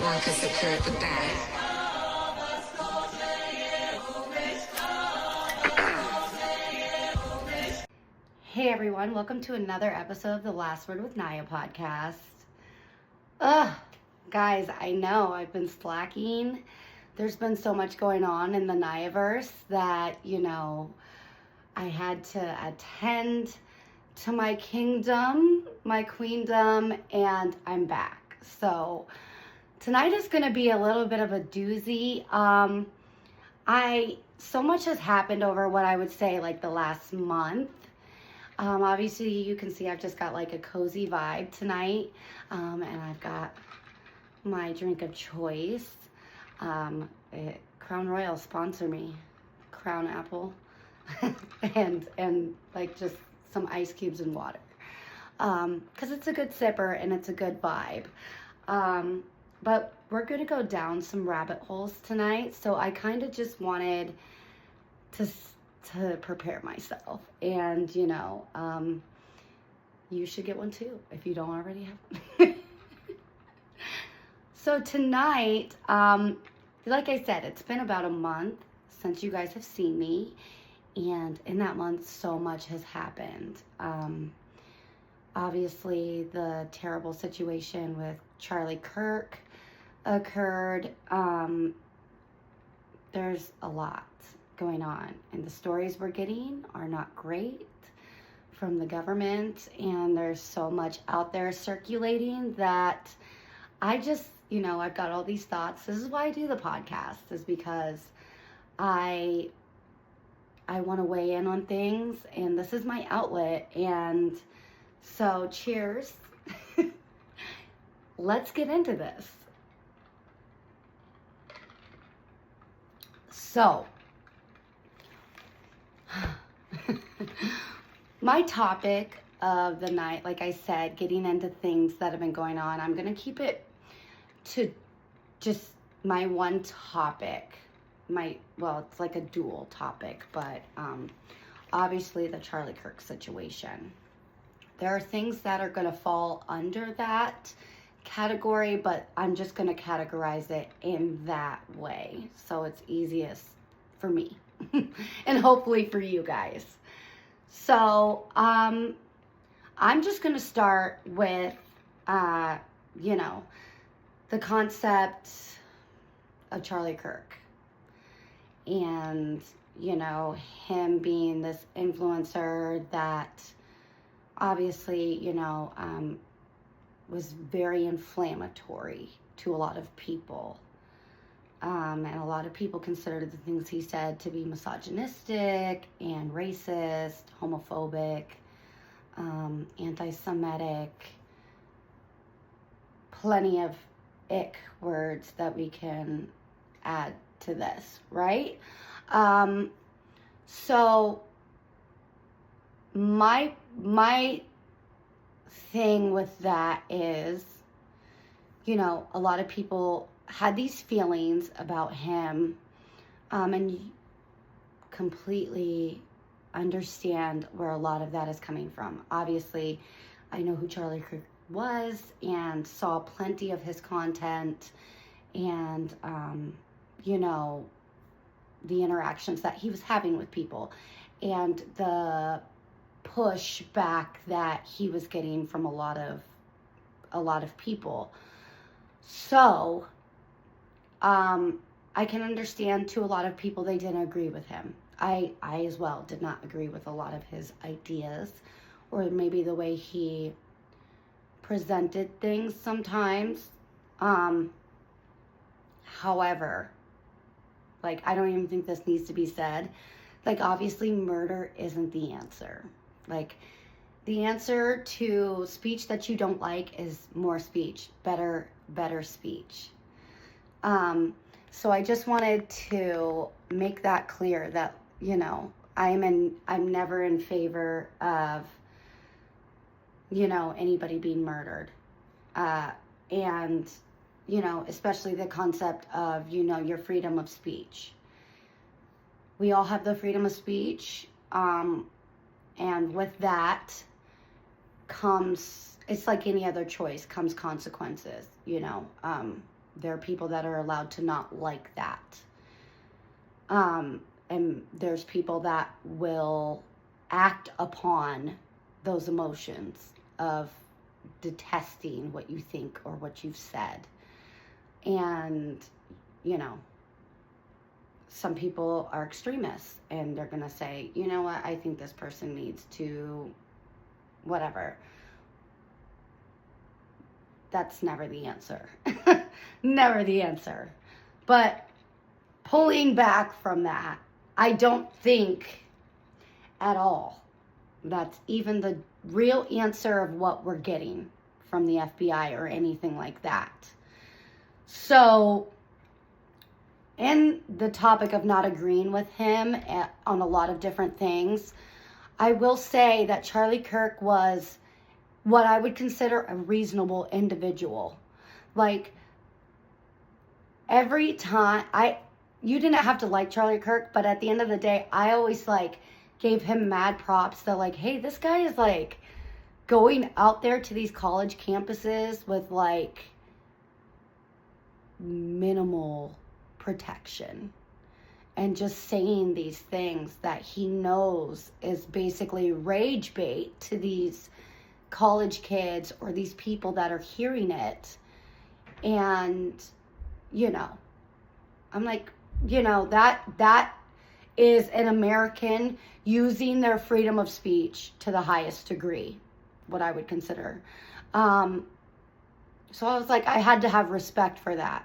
Ericka Kirk with that. Hey everyone, welcome to another episode of the Last Word with Naya podcast. Ugh, guys, I know I've been slacking. There's been so much going on in the Nayaverse that, I had to attend to my kingdom, my queendom, and I'm back. So tonight is going to be a little bit of a doozy. So much has happened over what I would say like the last month. Obviously you can see I've just got like a cozy vibe tonight, and I've got my drink of choice. Crown Royal sponsor me, Crown Apple, and like just some ice cubes and water, because it's a good sipper and it's a good vibe. But we're gonna go down some rabbit holes tonight, so I kind of just wanted to prepare myself, and you should get one too if you don't already have one. So tonight, like I said, it's been about a month since you guys have seen me, and in that month so much has happened. Obviously the terrible situation with Charlie Kirk occurred. There's a lot going on, and the stories we're getting are not great from the government, and there's so much out there circulating that I just, I've got all these thoughts. This is why I do the podcast, is because I want to weigh in on things, and this is my outlet. And so cheers. Let's get into this. So my topic of the night, like I said, getting into things that have been going on, I'm going to keep it to just my one topic. It's like a dual topic, but obviously the Charlie Kirk situation. There are things that are going to fall under that category, but I'm just going to categorize it in that way, so it's easiest for me and hopefully for you guys. So I'm just going to start with the concept of Charlie Kirk, and him being this influencer that obviously was very inflammatory to a lot of people. And a lot of people considered the things he said to be misogynistic and racist, homophobic, anti-Semitic, plenty of ick words that we can add to this, right? So my thing with that is, a lot of people had these feelings about him, and completely understand where a lot of that is coming from. Obviously, I know who Charlie Kirk was and saw plenty of his content, and the interactions that he was having with people, and the pushback that he was getting from a lot of people. So I can understand to a lot of people they didn't agree with him. I as well did not agree with a lot of his ideas, or maybe the way he presented things sometimes. However, I don't even think this needs to be said. Obviously murder isn't the answer. The answer to speech that you don't like is more speech, better speech. So I just wanted to make that clear that, I'm never in favor of, anybody being murdered. And, especially the concept of, your freedom of speech. We all have the freedom of speech. And with that comes, it's like any other choice, comes consequences, There are people that are allowed to not like that. And there's people that will act upon those emotions of detesting what you think or what you've said. And, you know, some people are extremists and they're going to say, you know what, I think this person needs to whatever. That's never the answer. Never the answer. But pulling back from that, I don't think at all that's even the real answer of what we're getting from the FBI or anything like that. So, in the topic of not agreeing with him on a lot of different things, I will say that Charlie Kirk was what I would consider a reasonable individual. Like, every time, you didn't have to like Charlie Kirk, but at the end of the day, I always like gave him mad props that like, hey, this guy is like going out there to these college campuses with like minimal protection and just saying these things that he knows is basically rage bait to these college kids or these people that are hearing it. And, you know, I'm like, you know, that is an American using their freedom of speech to the highest degree, what I would consider. So I was like, I had to have respect for that.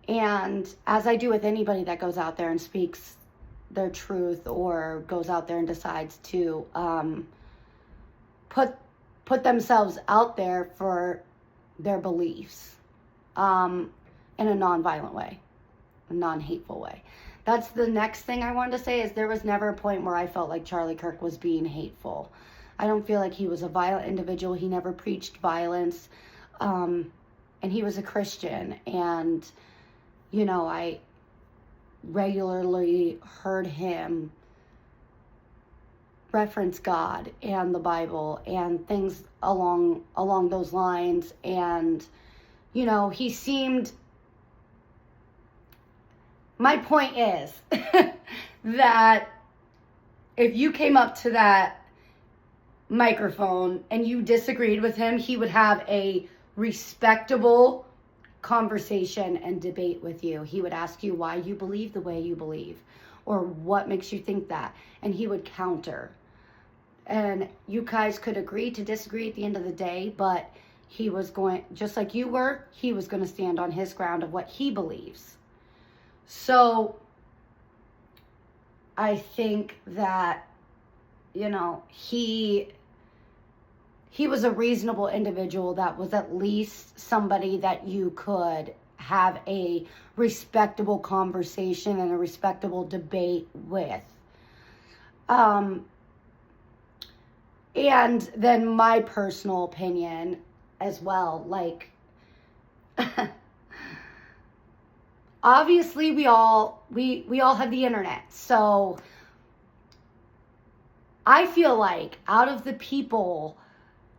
And as I do with anybody that goes out there and speaks their truth or goes out there and decides to put themselves out there for their beliefs in a non-violent way, a non-hateful way. That's the next thing I wanted to say is there was never a point where I felt like Charlie Kirk was being hateful. I don't feel like he was a violent individual. He never preached violence. And he was a Christian. And, you know, I regularly heard him reference God and the Bible and things along those lines. And, you know, he seemed... My point is that if you came up to that microphone and you disagreed with him, he would have a respectable conversation and debate with you. He would ask you why you believe the way you believe or what makes you think that. And he would counter. And you guys could agree to disagree at the end of the day, but he was going, just like you were, he was going to stand on his ground of what he believes. So I think that, you know, he was a reasonable individual that was at least somebody that you could have a respectable conversation and a respectable debate with. And then my personal opinion as well, like, obviously we all have the internet. So I feel like out of the people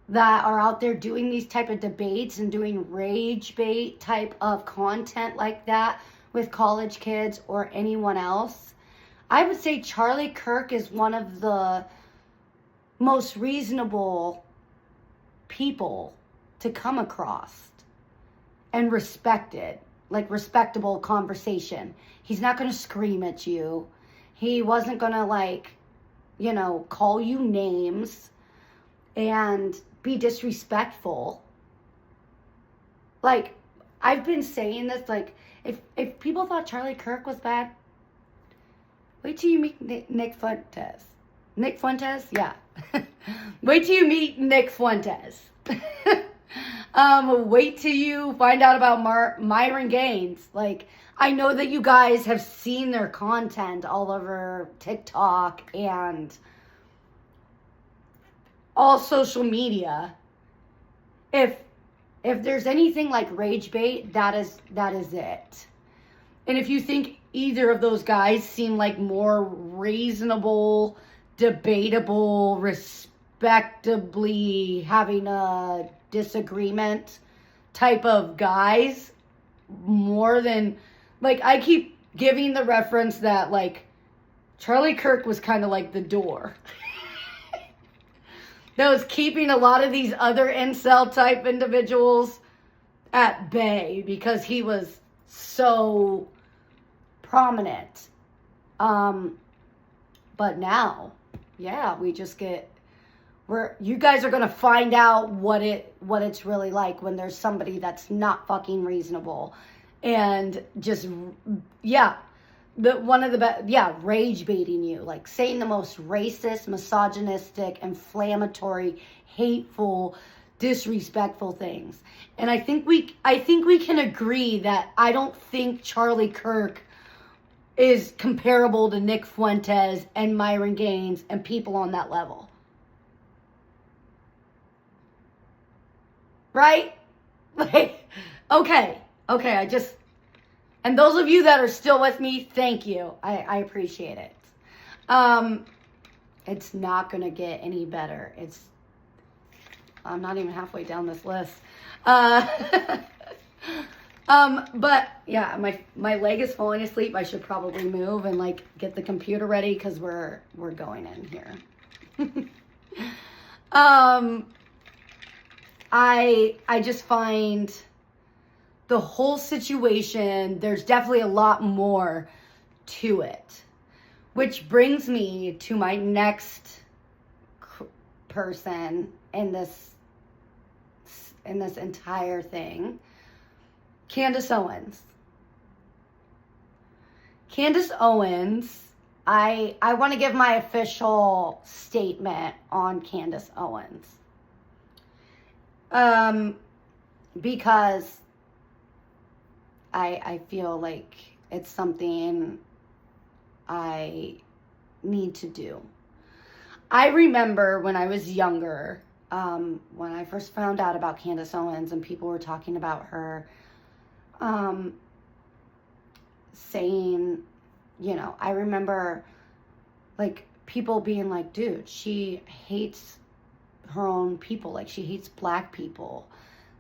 that are out there doing these type of debates and doing rage bait type of content like that with college kids or anyone else, I would say Charlie Kirk is one of the most reasonable people to come across and respected. Like respectable conversation. He's not going to scream at you. He wasn't going to like, you know, call you names and be disrespectful. Like, I've been saying this, like, if people thought Charlie Kirk was bad, wait till you meet Nick Fuentes. Nick Fuentes? Yeah. Wait till you meet Nick Fuentes. Wait till you find out about Myron Gaines. Like, I know that you guys have seen their content all over TikTok and all social media. If there's anything like rage bait, that is it. And if you think either of those guys seem like more reasonable, debatable, respectably having a disagreement type of guys, more than, like, I keep giving the reference that, like, Charlie Kirk was kind of like the door that was keeping a lot of these other incel type individuals at bay because he was so prominent. But now, yeah, we just get, you guys are going to find out what it's really like when there's somebody that's not fucking reasonable and just, yeah, rage baiting you, like saying the most racist, misogynistic, inflammatory, hateful, disrespectful things. And I think we can agree that I don't think Charlie Kirk is comparable to Nick Fuentes and Myron Gaines and people on that level. Right? Like, okay, and those of you that are still with me, thank you. I appreciate it. It's not going to get any better. I'm not even halfway down this list. But yeah, my leg is falling asleep. I should probably move and like get the computer ready because we're going in here. I just find the whole situation, there's definitely a lot more to it, which brings me to my next person in this entire thing. Candace Owens. Candace Owens, I want to give my official statement on Candace Owens. Because I feel like it's something I need to do. I remember when I was younger, when I first found out about Candace Owens and people were talking about her, saying, I remember like people being like, dude, she hates her own people. Like she hates black people.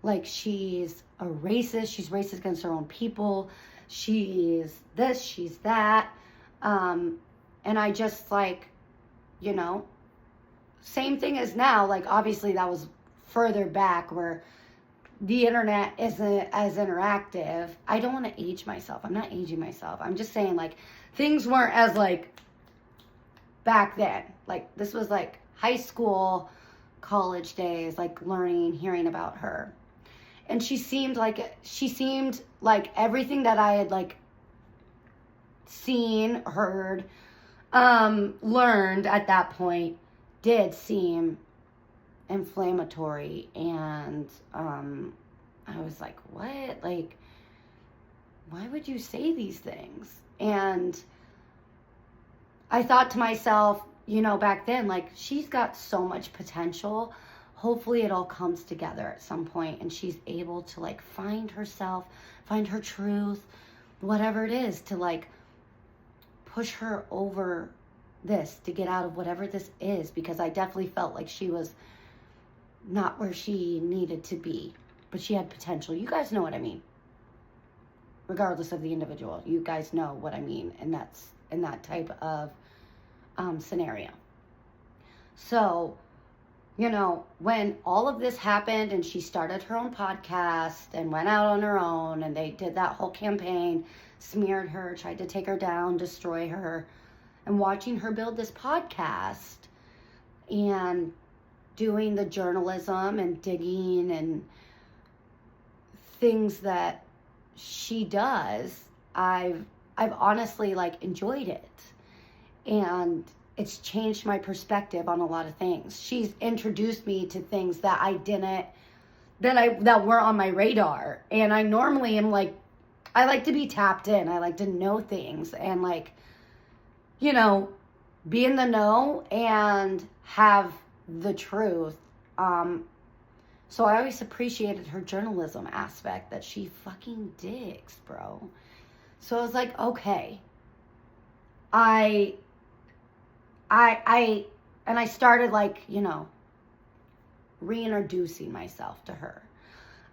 Like she's a racist. She's racist against her own people. She's this, she's that. And I just like, same thing as now. Like obviously that was further back where the internet isn't as interactive. I don't want to age myself. I'm not aging myself. I'm just saying like things weren't as like back then. Like this was like high school, college days, like learning, hearing about her. And she seemed like everything that I had like seen, heard, learned at that point did seem inflammatory. And I was like, what? Like, why would you say these things? And I thought to myself, back then, like, she's got so much potential. Hopefully it all comes together at some point and she's able to like find herself, find her truth, whatever it is, to like push her over this, to get out of whatever this is, because I definitely felt like she was not where she needed to be, but she had potential. You guys know what I mean. Regardless of the individual, you guys know what I mean, and that's in that type of scenario. So, when all of this happened and she started her own podcast and went out on her own and they did that whole campaign, smeared her, tried to take her down, destroy her, and watching her build this podcast and doing the journalism and digging and things that she does, I've honestly like enjoyed it. And it's changed my perspective on a lot of things. She's introduced me to things that that were on my radar. And I normally am like, I like to be tapped in. I like to know things and like, be in the know and have the truth. So I always appreciated her journalism aspect that she fucking digs, bro. So I was like, okay. And I started like, reintroducing myself to her.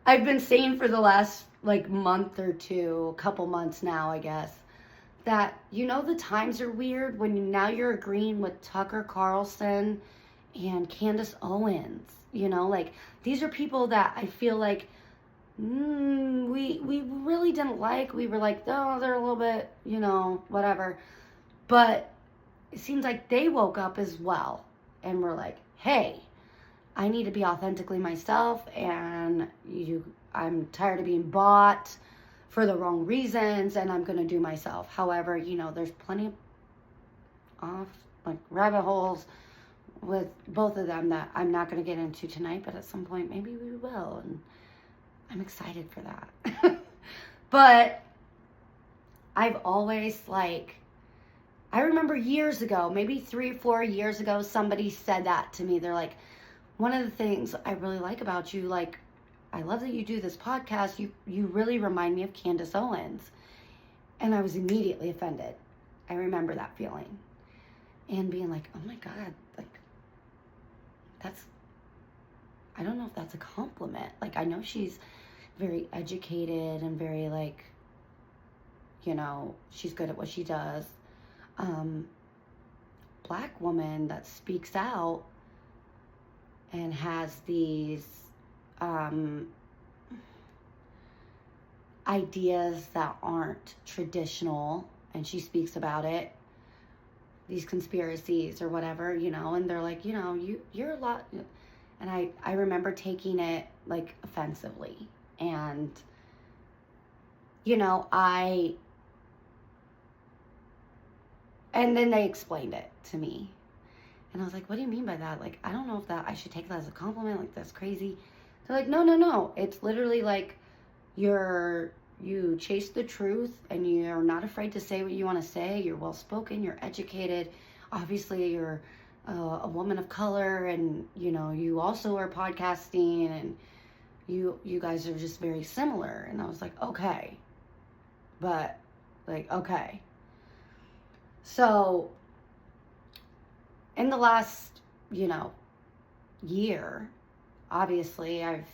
I've been saying for the last like month or two, a couple months now, I guess, that, the times are weird when now you're agreeing with Tucker Carlson and Candace Owens, like these are people that I feel like we really didn't like. We were like, oh, they're a little bit, whatever. But it seems like they woke up as well and were like, hey, I need to be authentically myself, and I'm tired of being bought for the wrong reasons, and I'm going to do myself. However, there's plenty of rabbit holes with both of them that I'm not going to get into tonight, but at some point maybe we will, and I'm excited for that. But I've always I remember years ago, maybe 3-4 years ago, somebody said that to me. They're like, one of the things I really like about you, I love that you do this podcast. You really remind me of Candace Owens. And I was immediately offended. I remember that feeling. And being like, oh my God, I don't know if that's a compliment. I know she's very educated and very she's good at what she does. Black woman that speaks out and has these ideas that aren't traditional, and she speaks about it, these conspiracies or whatever, and they're like, you're a lot, and I remember taking it offensively, and and then they explained it to me. And I was like, what do you mean by that? I don't know if that I should take that as a compliment. That's crazy. They're like, no. It's literally you chase the truth, and you're not afraid to say what you want to say. You're well-spoken. You're educated. Obviously, you're a woman of color, and, you also are podcasting, and you guys are just very similar. And I was like, okay. But, okay. So, in the last, year, obviously, I've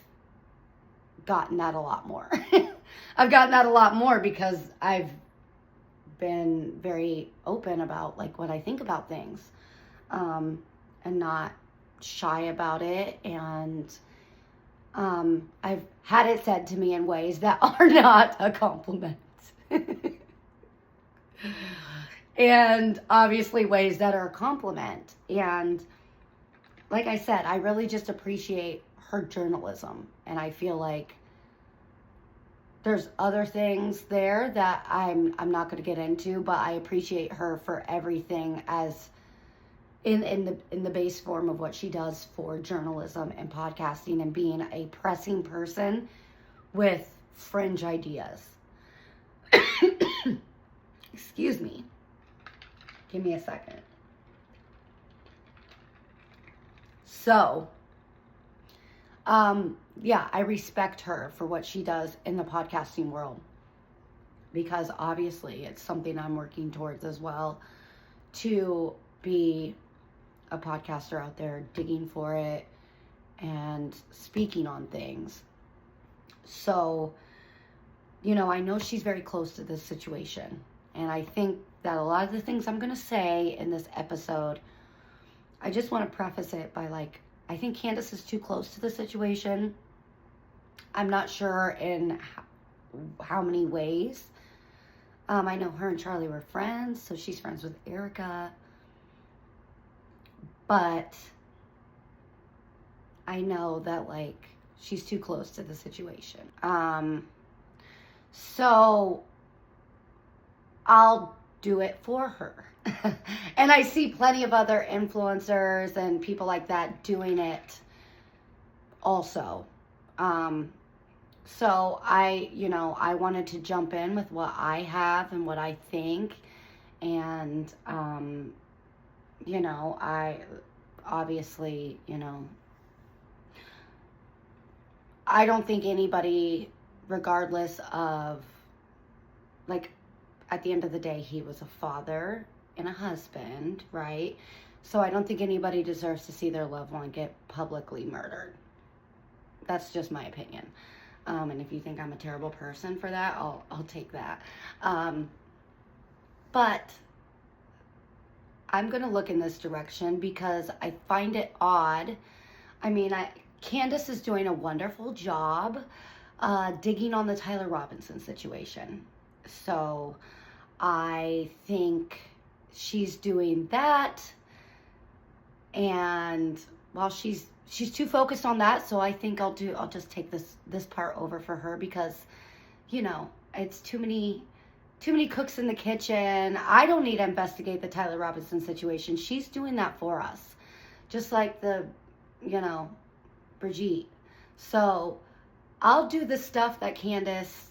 gotten that a lot more. I've gotten that a lot more because I've been very open about, what I think about things, and not shy about it. And I've had it said to me in ways that are not a compliment. And obviously ways that are a compliment. And like I said, I really just appreciate her journalism. And I feel like there's other things there that I'm not going to get into, but I appreciate her for everything as in the base form of what she does for journalism and podcasting, and being a pressing person with fringe ideas. Excuse me. Give me a second. So, yeah, I respect her for what she does in the podcasting world, because obviously it's something I'm working towards as well, to be a podcaster out there digging for it and speaking on things. So, I know she's very close to this situation. And I think that a lot of the things I'm going to say in this episode, I just want to preface it by I think Candace is too close to the situation. I'm not sure in how many ways. I know her and Charlie were friends, so she's friends with Ericka. But I know that she's too close to the situation. So I'll do it for her. And I see plenty of other influencers and people like that doing it also. So I wanted to jump in with what I have and what I think. And, I obviously, I don't think anybody, regardless of, at the end of the day, he was a father and a husband, right? So I don't think anybody deserves to see their loved one get publicly murdered. That's just my opinion. And if you think I'm a terrible person for that, I'll take that. But I'm going to look in this direction because I find it odd. I mean, Candace is doing a wonderful job digging on the Tyler Robinson situation. So I think she's doing that. And while she's too focused on that, so I think I'll just take this part over for her because, you know, it's too many cooks in the kitchen. I don't need to investigate the Tyler Robinson situation. She's doing that for us. Just like Brigitte. So I'll do the stuff that Candace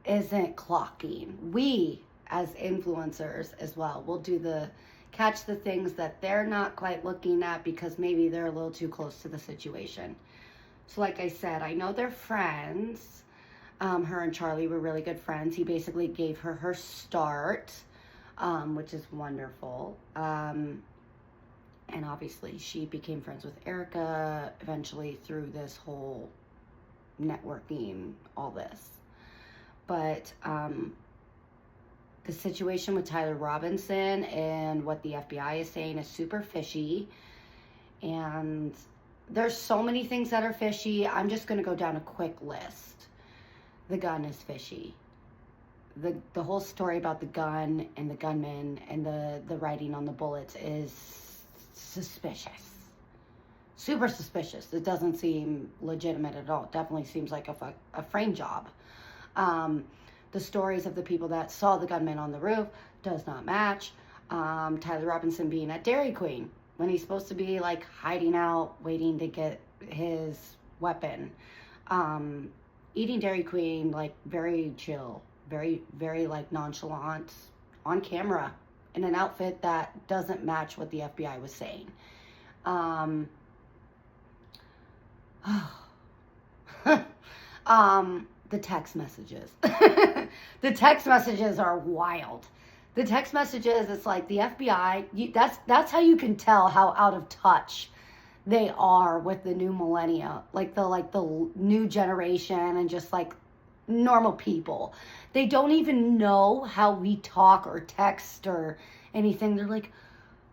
isn't clocking. We, as influencers as well, will catch the things that they're not quite looking at because maybe they're a little too close to the situation. So like I said, I know they're friends. Her and Charlie were really good friends. He basically gave her start, which is wonderful. And obviously she became friends with Ericka eventually through this whole networking, all this. But the situation with Tyler Robinson and what the FBI is saying is super fishy. And there's so many things that are fishy. I'm just going to go down a quick list. The gun is fishy. The whole story about the gun and the gunman and the writing on the bullets is suspicious. Super suspicious. It doesn't seem legitimate at all. It definitely seems like a frame job. The stories of the people that saw the gunman on the roof does not match. Tyler Robinson being at Dairy Queen when he's supposed to be like hiding out, waiting to get his weapon. Eating Dairy Queen, like very chill, very, very like nonchalant on camera in an outfit that doesn't match what the FBI was saying. The text messages. The text messages are wild. The text messages, it's like the FBI, that's how you can tell how out of touch they are with the new millennia, like the new generation and just like normal people. They don't even know how we talk or text or anything. They're like,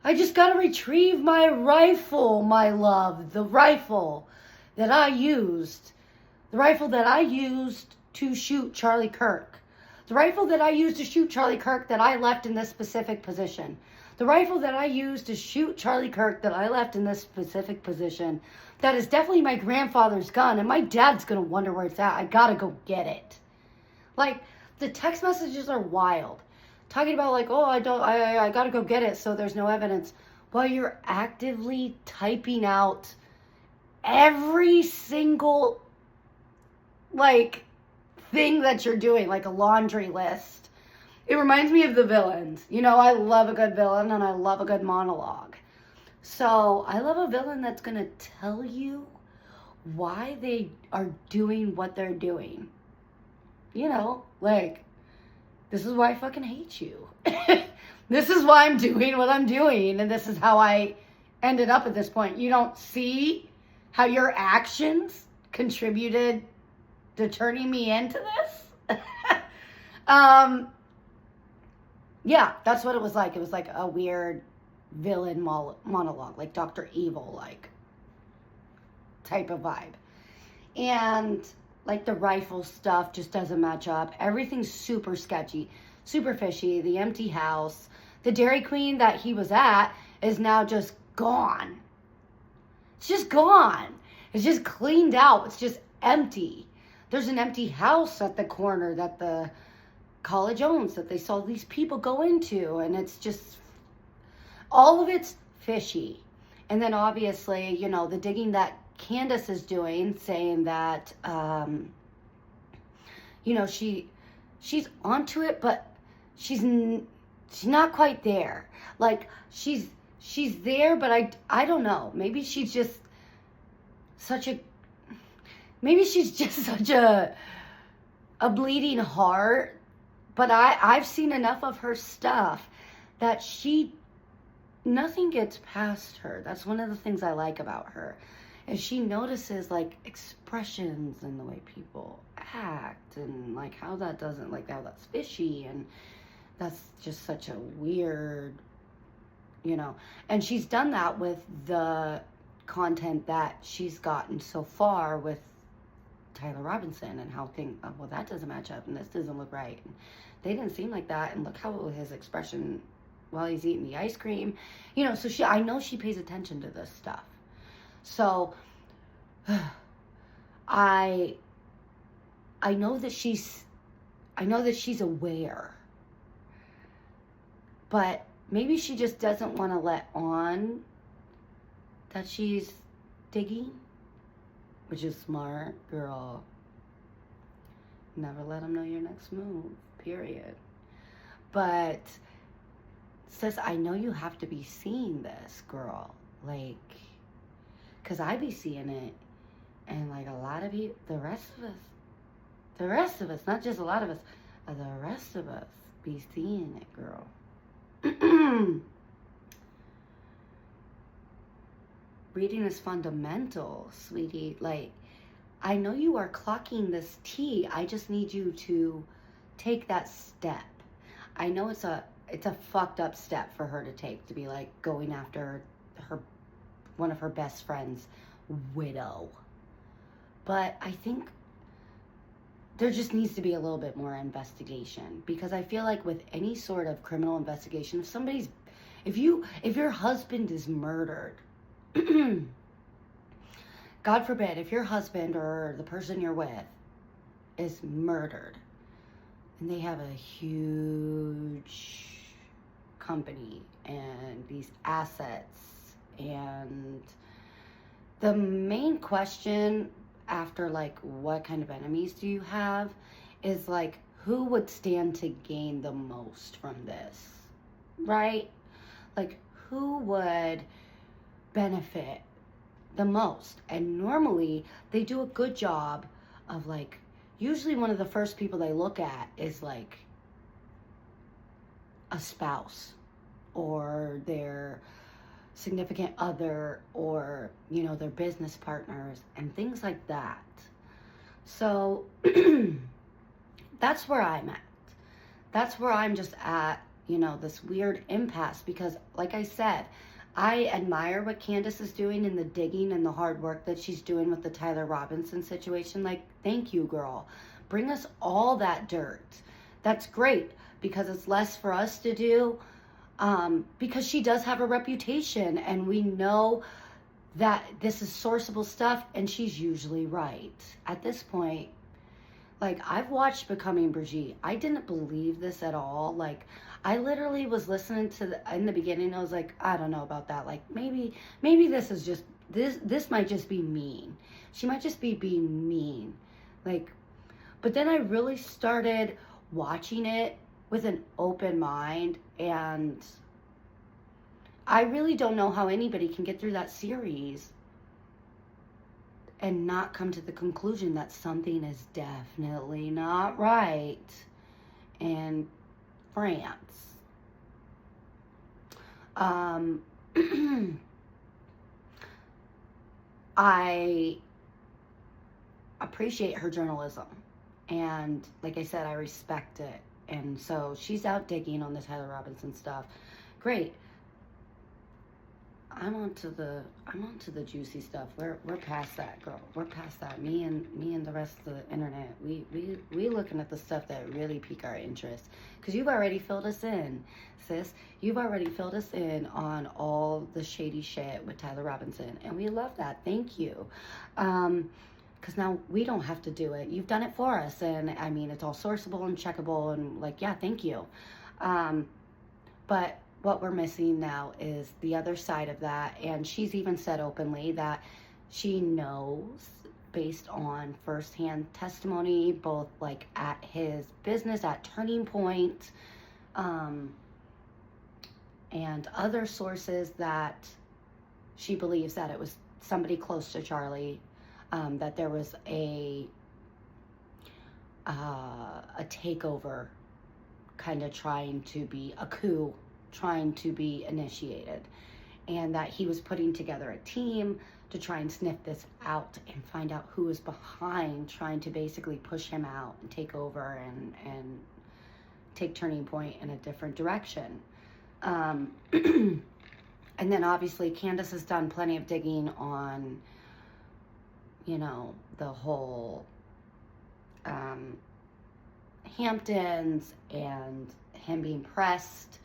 I just got to retrieve my rifle, my love, the rifle that I used to shoot Charlie Kirk. The rifle that I used to shoot Charlie Kirk that I left in this specific position. The rifle that I used to shoot Charlie Kirk that I left in this specific position. That is definitely my grandfather's gun, and my dad's going to wonder where it's at. I got to go get it. Like, the text messages are wild. Talking about like, oh, I got to go get it so there's no evidence. While you're actively typing out every single, like, thing that you're doing, like a laundry list. It reminds me of the villains. You know, I love a good villain and I love a good monologue. So I love a villain that's going to tell you why they are doing what they're doing. You know, like, this is why I fucking hate you. This is why I'm doing what I'm doing. And this is how I ended up at this point. You don't see how your actions contributed to turning me into this? Yeah, that's what it was like. It was like a weird villain monologue, like Dr. Evil, like type of vibe. And like the rifle stuff just doesn't match up. Everything's super sketchy, super fishy. The empty house, the Dairy Queen that he was at is now just gone. It's just gone. It's just cleaned out. It's just empty. There's an empty house at the corner that the college owns that they saw these people go into, and it's just, all of it's fishy. And then obviously, you know, the digging that Candace is doing, saying that, you know, she's onto it, but she's not quite there. Like, she's there, but I don't know. Maybe she's just such a bleeding heart. But I've seen enough of her stuff that nothing gets past her. That's one of the things I like about her. And she notices like expressions and the way people act and like how that doesn't, like how that's fishy, and that's just such a weird, and she's done that with the content that she's gotten so far with Tyler Robinson, and how well, that doesn't match up and this doesn't look right. And they didn't seem like that, and look how his expression while he's eating the ice cream, so I know she pays attention to this stuff. So I know that she's aware, but maybe she just doesn't want to let on that she's digging, which is smart, girl. Never let them know your next move, period. But sis, I know you have to be seeing this, girl. Like, because I be seeing it, and like a lot of you, the rest of us, not just a lot of us, the rest of us be seeing it, girl. Reading is fundamental, sweetie. Like, I know you are clocking this tea. I just need you to take that step. I know it's a fucked up step for her to take, to be like going after one of her best friend's widow. But I think there just needs to be a little bit more investigation, because I feel like with any sort of criminal investigation, if your husband is murdered, God forbid, if your husband or the person you're with is murdered, and they have a huge company and these assets, and the main question after, like, what kind of enemies do you have, is like, who would stand to gain the most from this, right? Like, who would benefit the most? And normally they do a good job of, like, usually one of the first people they look at is like a spouse or their significant other, or their business partners and things like that. So that's where I'm at. That's where I'm just at, this weird impasse, because like I said, I admire what Candace is doing in the digging and the hard work that she's doing with the Tyler Robinson situation. Like, thank you, girl. Bring us all that dirt. That's great, because it's less for us to do. Because she does have a reputation, and we know that this is sourceable stuff, and she's usually right. At this point, like, I've watched Becoming Brigitte. I didn't believe this at all. Like, I literally was listening to in the beginning, I was like, I don't know about that. Like, maybe this is just, this might just be mean. She might just be being mean. Like, but then I really started watching it with an open mind, and I really don't know how anybody can get through that series and not come to the conclusion that something is definitely not right in France. I appreciate her journalism, and like I said, I respect it. And so she's out digging on the Tyler Robinson stuff. Great. I'm onto the juicy stuff. We're past that, girl. We're past that. Me and the rest of the internet. We looking at the stuff that really pique our interest. Because you've already filled us in, sis. You've already filled us in on all the shady shit with Tyler Robinson, and we love that. Thank you. Because now we don't have to do it. You've done it for us, and I mean, it's all sourceable and checkable, and like, yeah, thank you. But what we're missing now is the other side of that, and she's even said openly that she knows, based on firsthand testimony, both like at his business at Turning Point, and other sources, that she believes that it was somebody close to Charlie. That there was a takeover, kind of trying to be a coup, trying to be initiated, and that he was putting together a team to try and sniff this out and find out who was behind trying to basically push him out and take over and take Turning Point in a different direction. And then obviously Candace has done plenty of digging on, you know, the whole Hamptons and him being pressed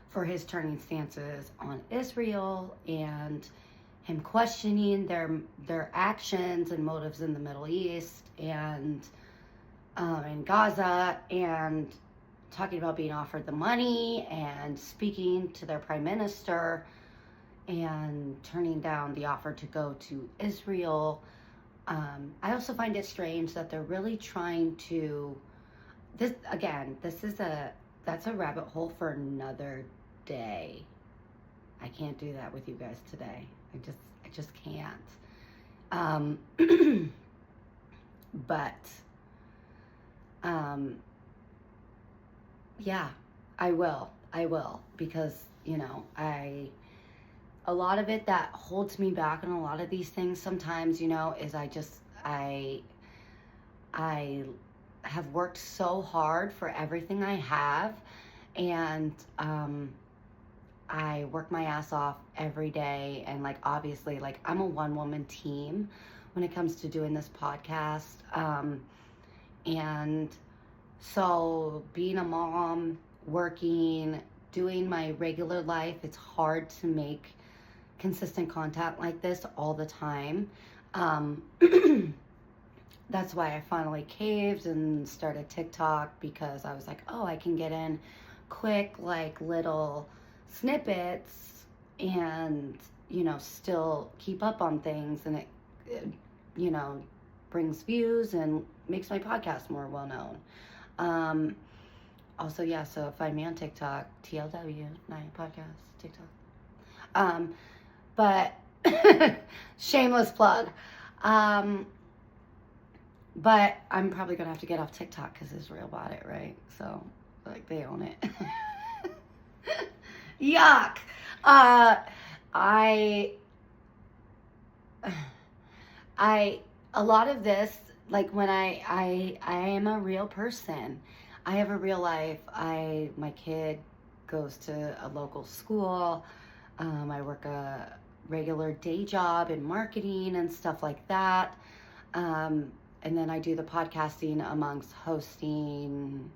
for his turning stances on Israel, and him questioning their actions and motives in the Middle East and in Gaza, and talking about being offered the money and speaking to their prime minister and turning down the offer to go to Israel. I also find it strange that they're really trying to, that's a rabbit hole for another day. I can't do that with you guys today. I just can't. But yeah, I will, because, you know, a lot of it that holds me back on a lot of these things sometimes, you know, is I have worked so hard for everything I have, and I work my ass off every day, and like obviously like I'm a one-woman team when it comes to doing this podcast, and so being a mom, working, doing my regular life, it's hard to make consistent content like this all the time. That's why I finally caved and started TikTok, because I was like, oh, I can get in quick, like little snippets and, you know, still keep up on things, and it you know, brings views and makes my podcast more well known. Also, yeah, so find me on TikTok, TLW, Night Podcast, TikTok. But shameless plug. But I'm probably gonna have to get off TikTok because Israel bought it, right? So, like, they own it. Yuck. A lot of this, like, when I am a real person. I have a real life. My kid goes to a local school. I work a regular day job in marketing and stuff like that. And then I do the podcasting amongst hosting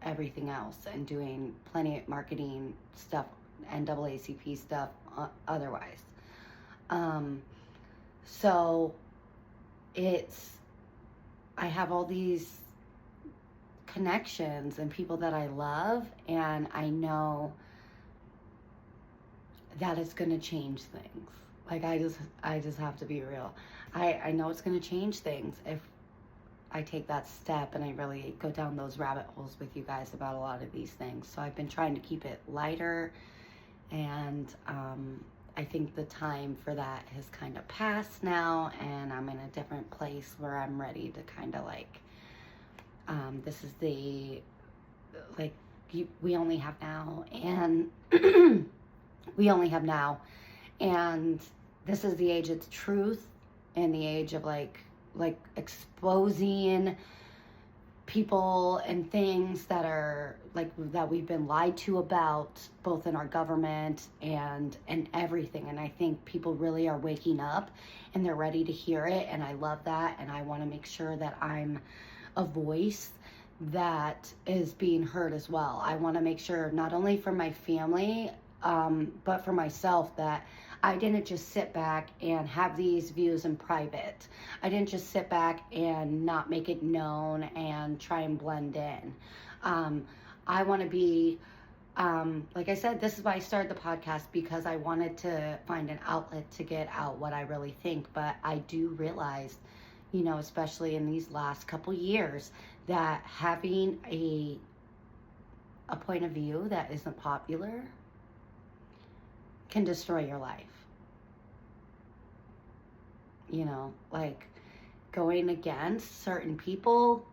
everything else and doing plenty of marketing stuff, NAACP stuff otherwise. So I have all these connections and people that I love, and I know that it's going to change things. Like, I just have to be real. I know it's going to change things if I take that step and I really go down those rabbit holes with you guys about a lot of these things. So I've been trying to keep it lighter, and I think the time for that has kind of passed now, and I'm in a different place where I'm ready to kind of like, this is we only have now, and we only have now, and this is the age of truth, and the age of like exposing people and things that are like that we've been lied to about, both in our government and everything. And I think people really are waking up and they're ready to hear it, and I love that, and I want to make sure that I'm a voice that is being heard as well. I want to make sure, not only for my family, but for myself, that I didn't just sit back and have these views in private. I didn't just sit back and not make it known and try and blend in. I want to be, like I said, this is why I started the podcast, because I wanted to find an outlet to get out what I really think. But I do realize, you know, especially in these last couple years, that having a point of view that isn't popular can destroy your life. You know, like going against certain people,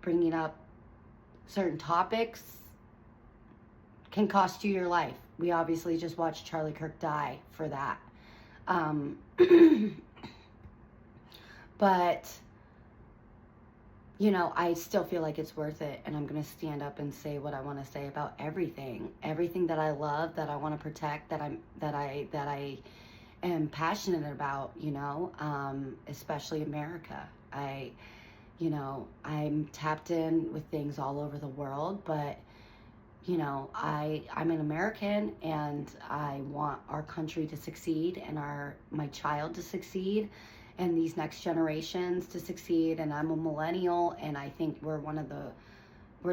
bringing up certain topics can cost you your life. We obviously just watched Charlie Kirk die for that. But, you know, I still feel like it's worth it, and I'm going to stand up and say what I want to say about everything that I love, that I want to protect, that I am passionate about, you know, especially America. You know, I'm tapped in with things all over the world, but, you know, I'm an American, and I want our country to succeed, and my child to succeed, and these next generations to succeed. And I'm a millennial, and I think we're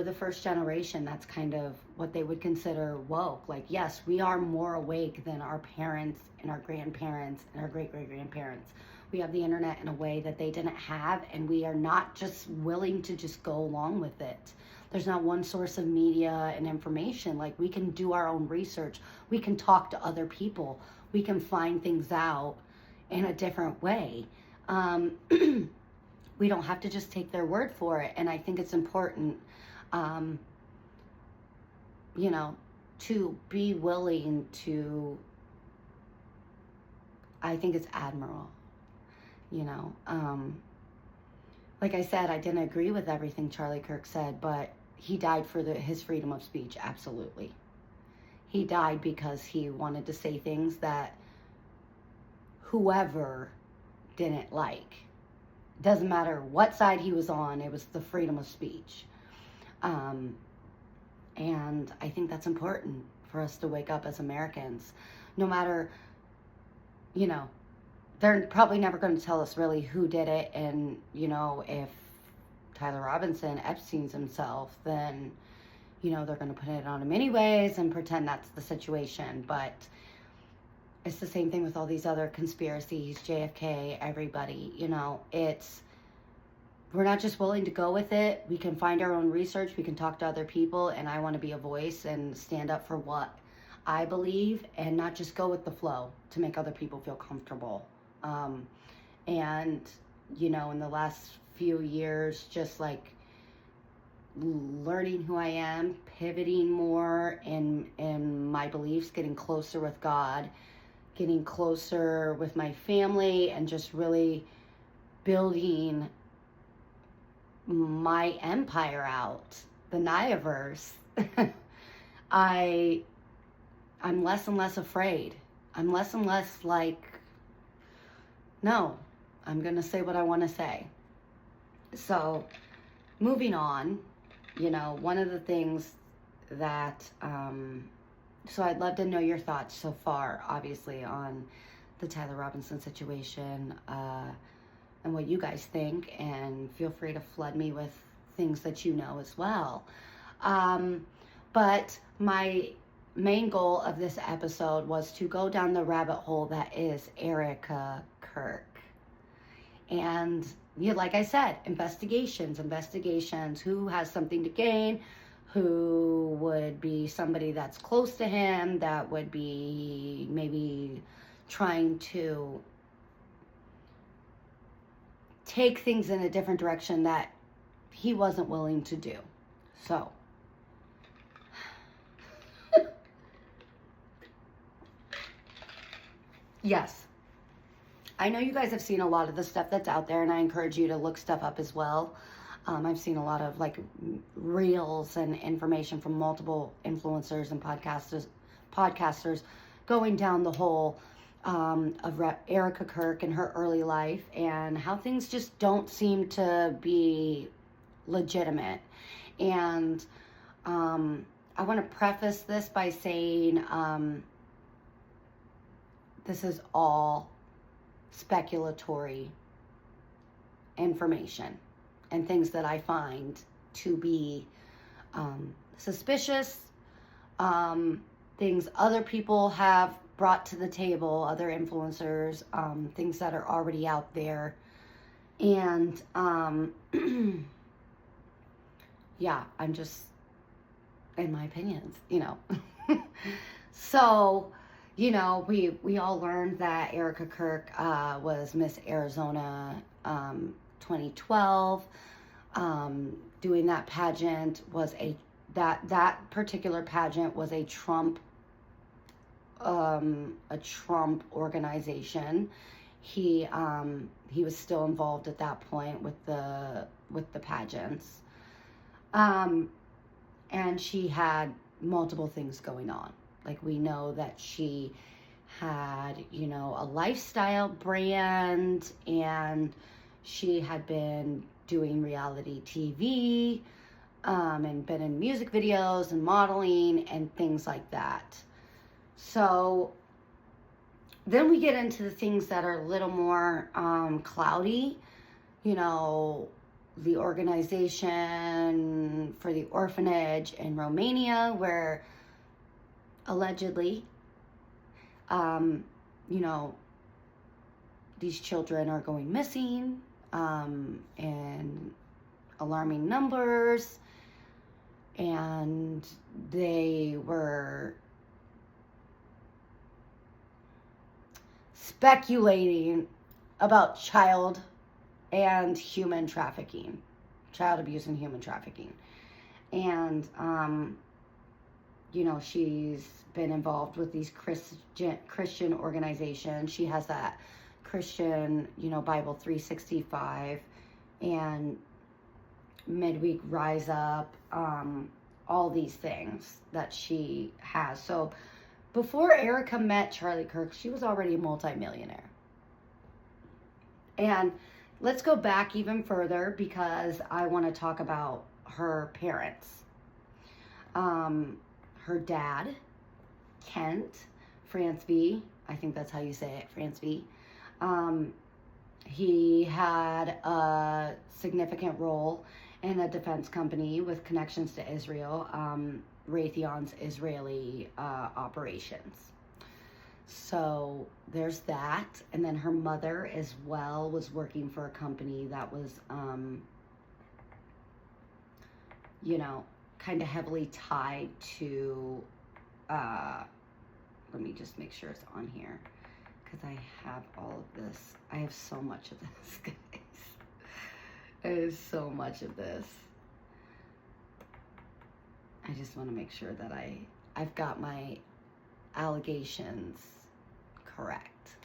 the first generation that's kind of what they would consider woke. Like, yes, we are more awake than our parents and our grandparents and our great-great-grandparents. We have the internet in a way that they didn't have, and we are not just willing to just go along with it. There's not one source of media and information. Like, we can do our own research. We can talk to other people. We can find things out in a different way. We don't have to just take their word for it. And I think it's important, you know, to be willing to, I think it's admirable, you know. Like I said, I didn't agree with everything Charlie Kirk said, but he died for his freedom of speech, absolutely. He died because he wanted to say things that whoever didn't like. Doesn't matter what side he was on, it was the freedom of speech. And I think that's important for us to wake up as Americans. No matter, you know, they're probably never going to tell us really who did it. And, you know, if Tyler Robinson Epstein's himself, then, you know, they're going to put it on him anyways and pretend that's the situation. But it's the same thing with all these other conspiracies, JFK, everybody, you know, we're not just willing to go with it. We can find our own research. We can talk to other people. And I want to be a voice and stand up for what I believe, and not just go with the flow to make other people feel comfortable. And, you know, in the last few years, just like learning who I am, pivoting more in my beliefs, getting closer with God, getting closer with my family, and just really building my empire out, the Niaverse. I'm less and less afraid. I'm less and less like, no, I'm going to say what I want to say. So, moving on, you know, one of the things that, so I'd love to know your thoughts so far, obviously, on the Tyler Robinson situation, and what you guys think, and feel free to flood me with things that you know as well. But my main goal of this episode was to go down the rabbit hole that is Ericka Kirk. And, you know, like I said, investigations, who has something to gain, who would be somebody that's close to him, that would be maybe trying to take things in a different direction that he wasn't willing to do. So, yes, I know you guys have seen a lot of the stuff that's out there, and I encourage you to look stuff up as well. I've seen a lot of like reels and information from multiple influencers and podcasters going down the whole of Ericka Kirk and her early life, and how things just don't seem to be legitimate. And I want to preface this by saying this is all speculatory information and things that I find to be suspicious, things other people have brought to the table, other influencers, things that are already out there. And yeah, I'm just, in my opinions, you know. So, you know, we all learned that Ericka Kirk was Miss Arizona 2012. Doing that pageant was a that particular pageant was a Trump organization. He was still involved at that point with the pageants. And she had multiple things going on. Like, we know that she had, you know, a lifestyle brand, and she had been doing reality TV, and been in music videos and modeling and things like that. So then we get into the things that are a little more cloudy, you know, the organization for the orphanage in Romania, where allegedly, you know, these children are going missing in alarming numbers, and they were speculating about child and human trafficking, child abuse and human trafficking. And, you know, she's been involved with these Christian organizations. She has that Christian, you know, Bible 365 and Midweek Rise Up, all these things that she has. So before Ericka met Charlie Kirk, she was already a multimillionaire. And let's go back even further, because I want to talk about her parents. Her dad, Kent Franceby, I think that's how you say it, Franceby. He had a significant role in a defense company with connections to Israel, Raytheon's Israeli operations. So there's that. And then her mother as well was working for a company that was, you know, kind of heavily tied to, let me just make sure it's on here, because I have all of this. I have so much of this, guys. There's so much of this. I just want to make sure that I've got my allegations correct.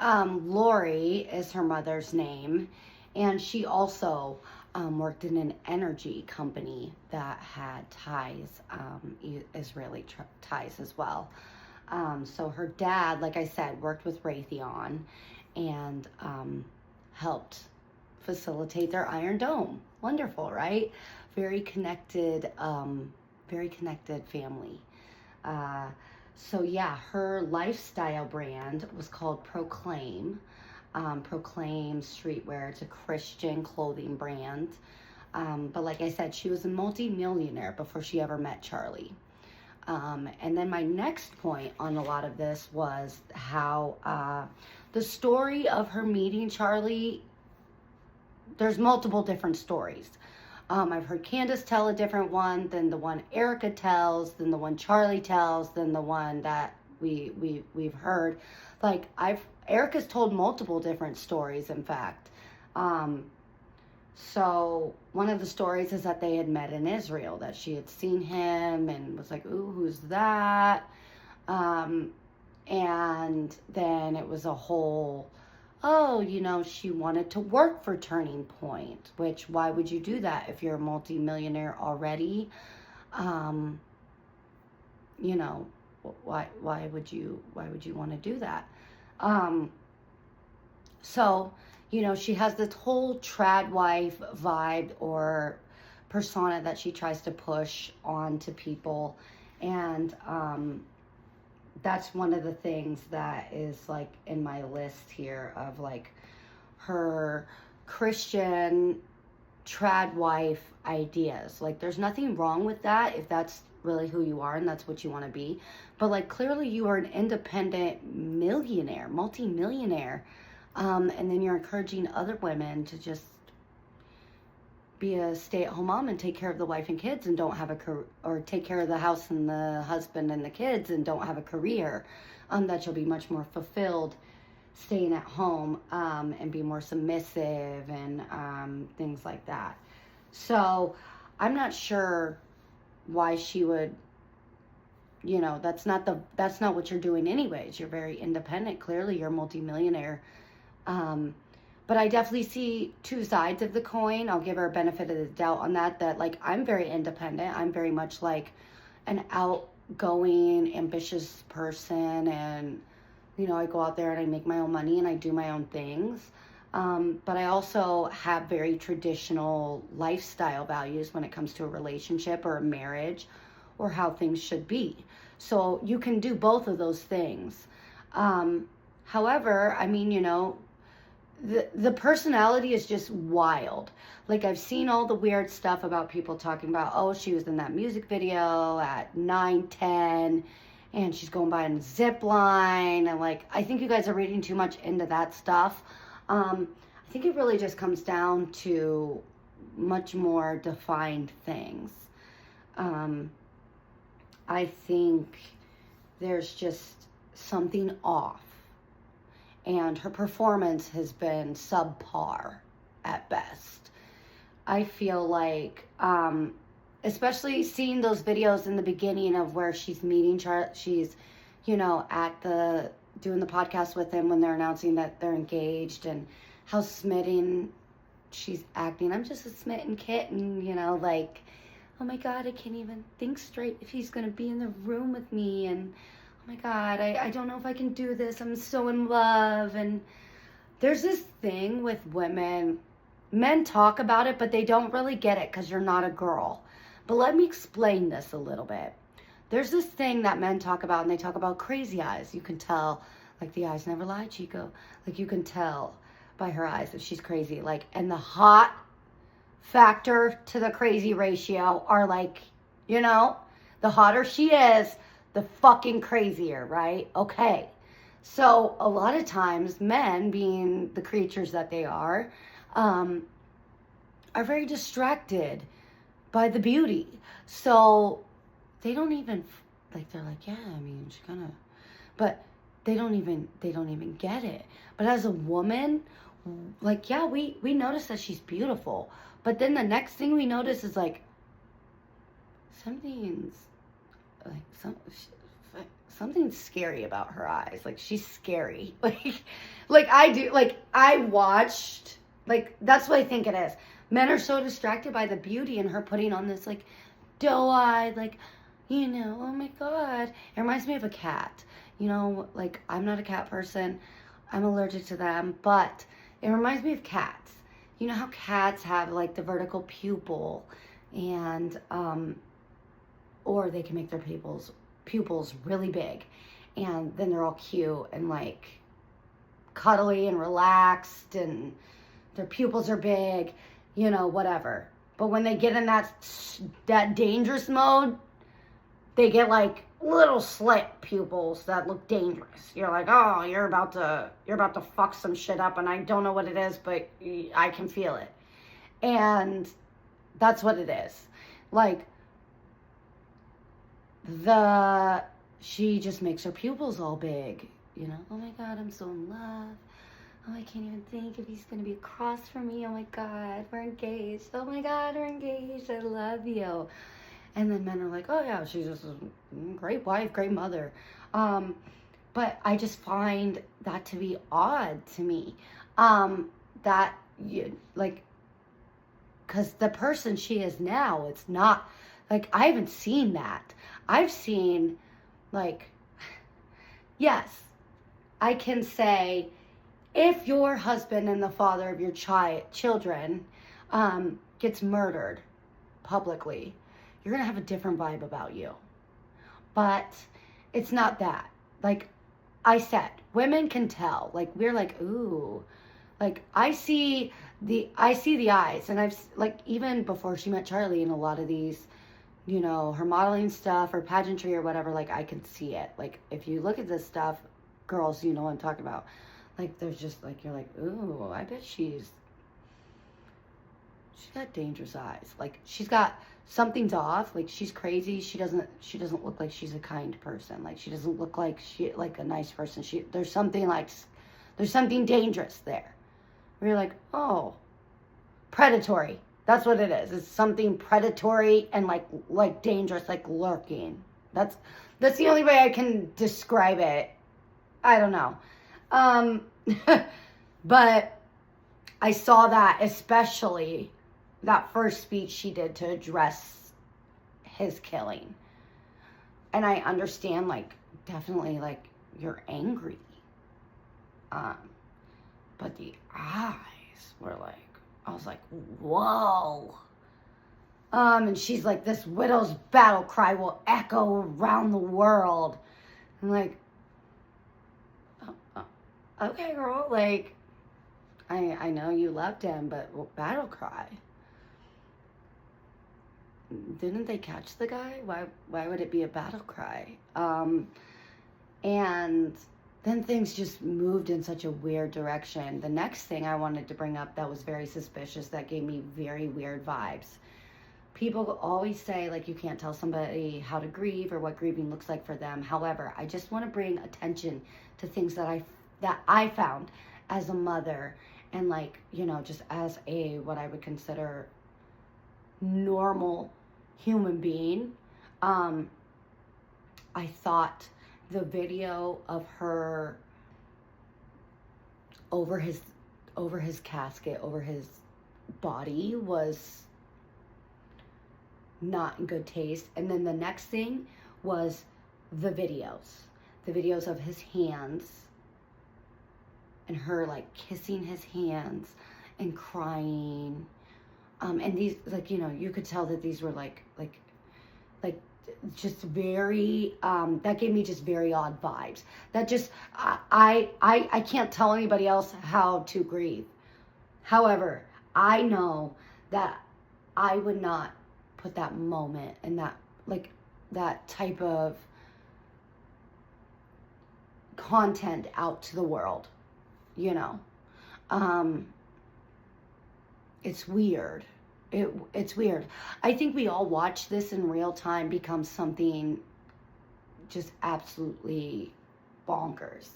Lori is her mother's name, and she also worked in an energy company that had ties, Israeli ties as well. So her dad, like I said, worked with Raytheon and helped facilitate their Iron Dome. Wonderful, right? Very connected family. So yeah, her lifestyle brand was called Proclaim. Proclaim Streetwear. It's a Christian clothing brand. But like I said, she was a multi-millionaire before she ever met Charlie. And then my next point on a lot of this was how the story of her meeting Charlie, there's multiple different stories. I've heard Candace tell a different one than the one Ericka tells, than the one Charlie tells, than the one that we've heard. Like, Ericka's told multiple different stories, in fact. So one of the stories is that they had met in Israel, that she had seen him and was like, ooh, who's that? And then it was a whole, oh, you know, she wanted to work for Turning Point, which, why would you do that if you're a multi-millionaire already? You know, why would you want to do that? So, you know, she has this whole trad wife vibe or persona that she tries to push onto people. And that's one of the things that is like in my list here of like her Christian trad wife ideas. Like, there's nothing wrong with that if that's really who you are and that's what you want to be. But like, clearly you are an independent millionaire, multi-millionaire. And then you're encouraging other women to just be a stay-at-home mom and take care of the wife and kids and don't have a career, or take care of the house and the husband and the kids and don't have a career, that you'll be much more fulfilled staying at home, and be more submissive and things like that. So I'm not sure why she would, that's not what you're doing anyways. You're very independent. Clearly you're a multimillionaire. But I definitely see two sides of the coin. I'll give her a benefit of the doubt on that like I'm very independent. I'm very much like an outgoing, ambitious person, and I go out there and I make my own money and I do my own things. But I also have very traditional lifestyle values when it comes to a relationship or a marriage or how things should be. So you can do both of those things. However, I mean, the personality is just wild. Like, I've seen all the weird stuff about people talking about, oh, she was in that music video at 9:10 and she's going by on a zip line. And like, I think you guys are reading too much into that stuff. I think it really just comes down to much more defined things. I think there's just something off. And her performance has been subpar at best. I feel like, especially seeing those videos in the beginning of where she's meeting she's, doing the podcast with him when they're announcing that they're engaged, and how smitten she's acting. I'm just a smitten kitten, like, oh my God, I can't even think straight if he's going to be in the room with me. And oh my God, I don't know if I can do this. I'm so in love. And there's this thing with women. Men talk about it, but they don't really get it because you're not a girl. But let me explain this a little bit. There's this thing that men talk about, and they talk about crazy eyes. You can tell, like, the eyes never lie, Chico. Like, you can tell by her eyes if she's crazy. Like, and the hot factor to the crazy ratio are like, the hotter she is, the fucking crazier, right? Okay. So a lot of times men, being the creatures that they are very distracted by the beauty. So they don't even, like, they're like, yeah, I mean, she's gonna, but they don't even get it. But as a woman, like, yeah, we notice that she's beautiful. But then the next thing we notice is like, something's scary about her eyes. Like, she's scary. I watched, like, that's what I think it is. Men are so distracted by the beauty and her putting on this, like, doe-eyed, like, oh my God. It reminds me of a cat. Like, I'm not a cat person. I'm allergic to them. But it reminds me of cats. You know how cats have, like, the vertical pupil, and or they can make their pupils really big, and then they're all cute and, like, cuddly and relaxed, and their pupils are big, whatever. But when they get in that dangerous mode, they get, like, little slit pupils that look dangerous. You're like, oh, you're about to fuck some shit up, and I don't know what it is, but I can feel it. And that's what it is. Like, she just makes her pupils all big, oh my God, I'm so in love. Oh, I can't even think if he's gonna be across from me. Oh my God, we're engaged. Oh my God, we're engaged. I love you. And then men are like, oh yeah, she's just a great wife, great mother. But I just find that to be odd to me. That you, like, because the person she is now, it's not, like, I haven't seen that. I've seen, like, yes, I can say, if your husband and the father of your children gets murdered publicly, you're going to have a different vibe about you. But it's not that. Like I said, women can tell. Like, we're like, ooh. Like, I see the eyes. And I've, like, even before she met Charlie, in a lot of these, her modeling stuff or pageantry or whatever, like, I can see it. Like, if you look at this stuff, girls, you know what I'm talking about. Like, there's just, like, you're like, ooh, I bet she's got dangerous eyes. Like, she's got, something's off. Like, she's crazy. She doesn't look like she's a kind person. Like, she doesn't look like a nice person. There's something dangerous there. Where you're like, oh, predatory. That's what it is. It's something predatory and like dangerous, like lurking. That's the only way I can describe it. I don't know. But I saw that, especially that first speech she did to address his killing. And I understand, like, definitely, like, you're angry. But the eyes were like, I was like, whoa. And she's like, this widow's battle cry will echo around the world. I'm like, okay, girl, like, I know you loved him, but battle cry. Didn't they catch the guy? Why would it be a battle cry? And then things just moved in such a weird direction. The next thing I wanted to bring up that was very suspicious, that gave me very weird vibes. People always say, like, you can't tell somebody how to grieve or what grieving looks like for them. However, I just want to bring attention to things that I found as a mother and, like, you know, just as a, what I would consider normal human being. I thought the video of her over his casket, over his body, was not in good taste. And then the next thing was the videos of his hands and her, like, kissing his hands and crying. And these, like, you know, you could tell that these were like just very, that gave me just very odd vibes. That just, I can't tell anybody else how to grieve. However, I know that I would not put that moment and that, like, that type of content out to the world, you know. It's weird. It's weird. I think we all watch this in real time become something just absolutely bonkers.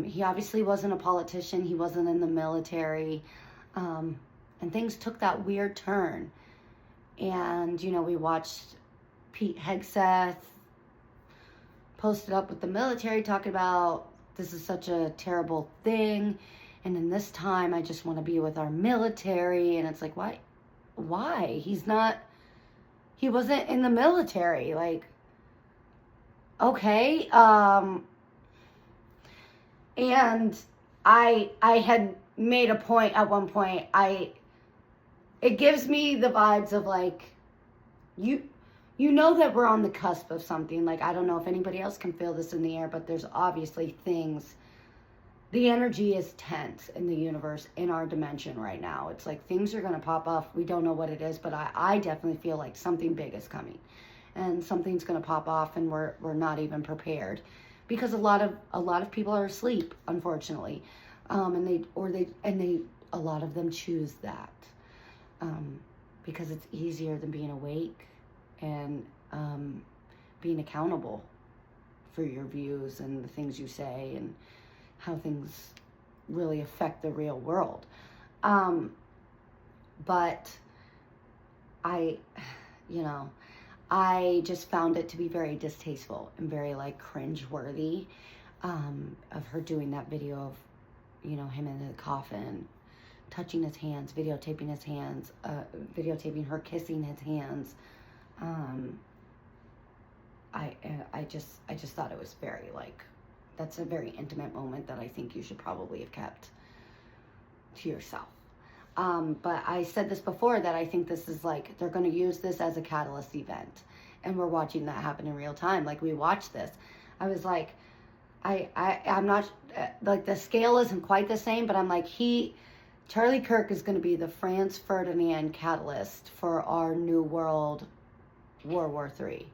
He obviously wasn't a politician. He wasn't in the military. And things took that weird turn. And, you know, we watched Pete Hegseth posted up with the military talking about this is such a terrible thing. And in this time, I just want to be with our military. And it's like, why? He wasn't in the military. Like, okay. And I had made a point at one point. It gives me the vibes of, like, you know that we're on the cusp of something. Like, I don't know if anybody else can feel this in the air, but there's obviously things. The energy is tense in the universe, in our dimension right now. It's like things are going to pop off. We don't know what it is, but I definitely feel like something big is coming. And something's going to pop off, and we're not even prepared. Because a lot of people are asleep, unfortunately. A lot of them choose that. Because it's easier than being awake and being accountable for your views and the things you say and how things really affect the real world. But I just found it to be very distasteful and very, like, cringe-worthy, of her doing that video of, you know, him in the coffin, touching his hands, videotaping his hands, videotaping her kissing his hands. I just thought it was very, like, that's a very intimate moment that I think you should probably have kept to yourself. But I said this before, that I think this is, like, they're going to use this as a catalyst event. And we're watching that happen in real time. Like, we watched this. I was like, I'm not, like, the scale isn't quite the same, but I'm like, Charlie Kirk is going to be the Franz Ferdinand catalyst for our new world, World War III.